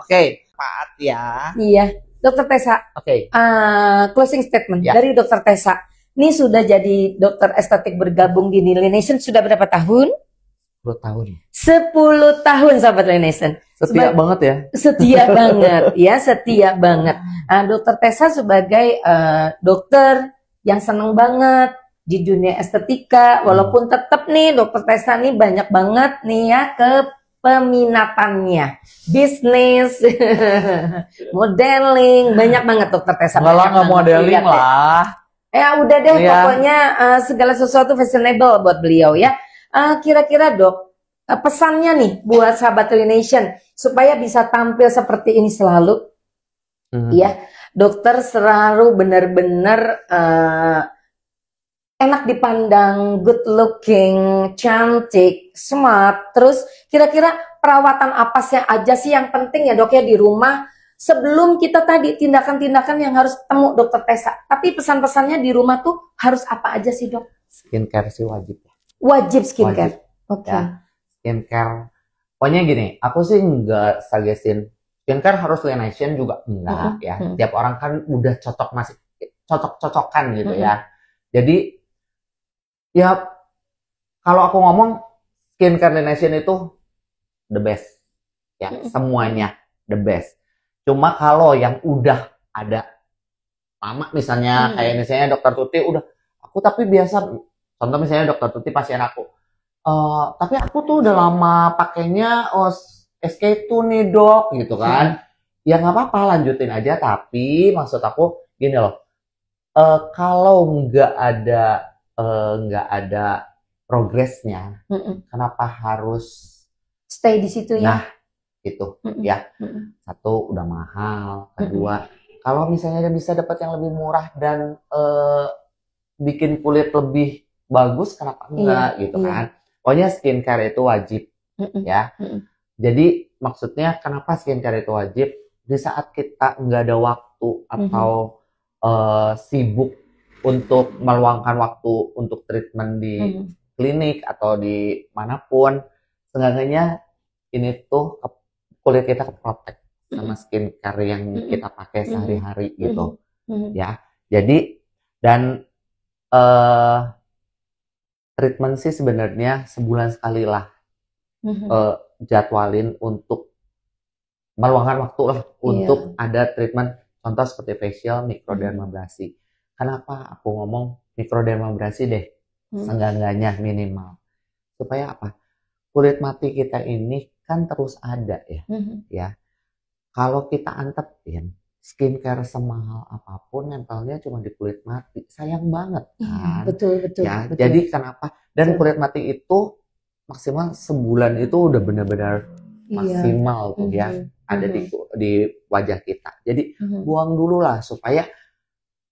C: Oke. Pat ya.
B: Iya, dokter Tessa. Closing statement dari dokter Tessa. Ini sudah jadi dokter estetik bergabung di Laination sudah berapa tahun?
C: 10 tahun.
B: 10 tahun sahabat Laination.
C: Setia banget ya.
B: Setia banget ya, setia banget. Dokter Tessa sebagai dokter yang seneng banget di dunia estetika, walaupun tetap nih dokter Tessa nih banyak banget nih ya peminatannya, bisnis, modeling, banyak banget dokter Tessa.
C: Nggak modeling lah.
B: Ya udah deh, pokoknya segala sesuatu fashionable buat beliau ya. Kira-kira dok, pesannya nih buat sahabat Telination supaya bisa tampil seperti ini selalu. Ya, dokter selalu benar-benar enak dipandang, good looking, cantik, smart. Terus kira-kira perawatan apa sih aja sih yang penting ya dok ya di rumah sebelum kita tadi tindakan-tindakan yang harus temu dokter Tessa. Tapi pesan-pesannya di rumah tuh harus apa aja sih dok?
C: Skincare sih wajib.
B: Wajib skincare. Oke.
C: Ya, skincare. Pokoknya gini, aku sih nggak suggestin skincare harus Laination juga enggak ya. Tiap orang kan udah masih cocok-cocokan gitu ya. Jadi ya kalau aku ngomong skincare Laination itu the best ya, semuanya the best. Cuma kalau yang udah ada lama misalnya kayak misalnya dokter Tuti udah aku tapi biasa, contoh misalnya dokter Tuti pasien aku tapi aku tuh udah lama pakainya SK2 nih dok gitu kan. Ya nggak apa-apa lanjutin aja, tapi maksud aku gini loh, kalau nggak ada progresnya, kenapa harus
B: stay di situ ya?
C: Nah, itu ya. Satu udah mahal, kedua kalau misalnya bisa dapat yang lebih murah dan bikin kulit lebih bagus, kenapa enggak gitu kan? Pokoknya skincare itu wajib ya. Jadi maksudnya kenapa skincare itu wajib? Di saat kita nggak ada waktu atau sibuk untuk meluangkan waktu untuk treatment di klinik atau di manapun, seenggaknya ini tuh kulit kita keprotek sama skincare yang kita pakai sehari-hari gitu ya. Jadi dan treatment sih sebenarnya sebulan sekali lah jadwalin untuk meluangkan waktu lah untuk ada treatment, contoh seperti facial, mikrodermabrasi. Kenapa aku ngomong mikrodermabrasi deh, seenggaknya minimal supaya apa? Kulit mati kita ini kan terus ada ya, ya. Kalau kita antepin skincare semahal apapun nempelnya cuma di kulit mati, sayang banget kan?
B: Betul.
C: Ya, jadi kenapa? Dan kulit mati itu maksimal sebulan itu udah benar-benar maksimal tuh ya, ada di wajah kita. Jadi buang dulu lah supaya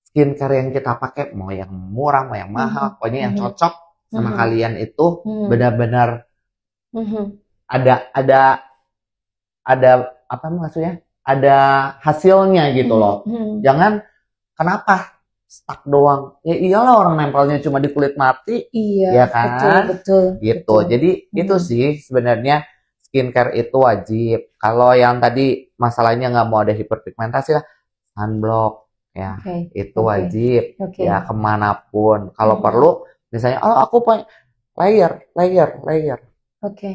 C: skincare yang kita pakai mau yang murah mau yang mahal, pokoknya yang cocok sama kalian itu benar-benar ada apa maksudnya? Ada hasilnya gitu loh. Jangan kenapa stuck doang. Ya iyalah orang nempelnya cuma di kulit mati.
B: Iya,
C: ya kan?
B: Betul.
C: Gitu.
B: Betul.
C: Jadi itu sih sebenarnya skincare itu wajib. Kalau yang tadi masalahnya nggak mau ada hiperpigmentasi lah, sunblock ya. Itu wajib. Ya kemanapun. Kalau perlu misalnya aku punya layer.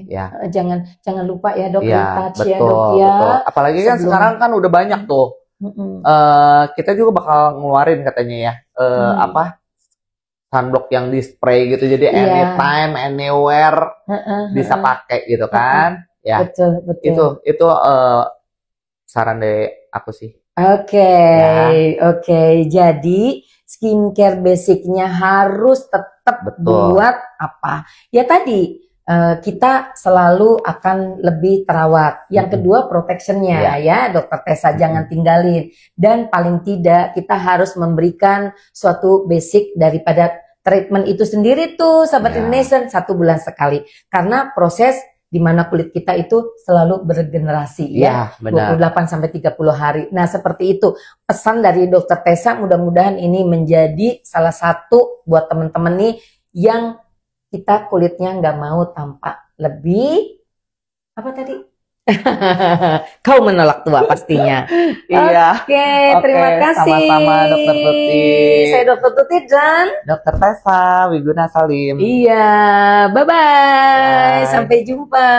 C: Ya.
B: Jangan lupa ya dok,
C: ya,
B: retouch
C: betul,
B: ya dok ya.
C: Betul. Apalagi kan sekarang kan udah banyak tuh. Kita juga bakal ngeluarin katanya ya apa sunblock yang di spray gitu, jadi anytime, anywhere bisa pakai gitu kan. Ya. Betul. Itu saran dari aku sih.
B: Oke. Jadi skincare basicnya harus tetap buat apa? Ya tadi. Kita selalu akan lebih terawat. Yang kedua protectionnya ya dokter Tessa, jangan tinggalin. Dan paling tidak kita harus memberikan suatu basic daripada treatment itu sendiri tuh sahabat Telination 1 bulan sekali. Karena proses di mana kulit kita itu selalu bergenerasi ya 28 sampai 30 hari. Nah seperti itu pesan dari dokter Tessa, mudah-mudahan ini menjadi salah satu buat teman-teman nih yang kita kulitnya nggak mau tampak lebih apa tadi? Kau menolak tua pastinya.
C: Iya.
B: Oke, terima kasih.
C: Sama-sama Dokter Tuti.
B: Saya Dokter Tuti dan
C: Dokter Tessa Wiguna Salim.
B: Iya, bye-bye. Sampai jumpa.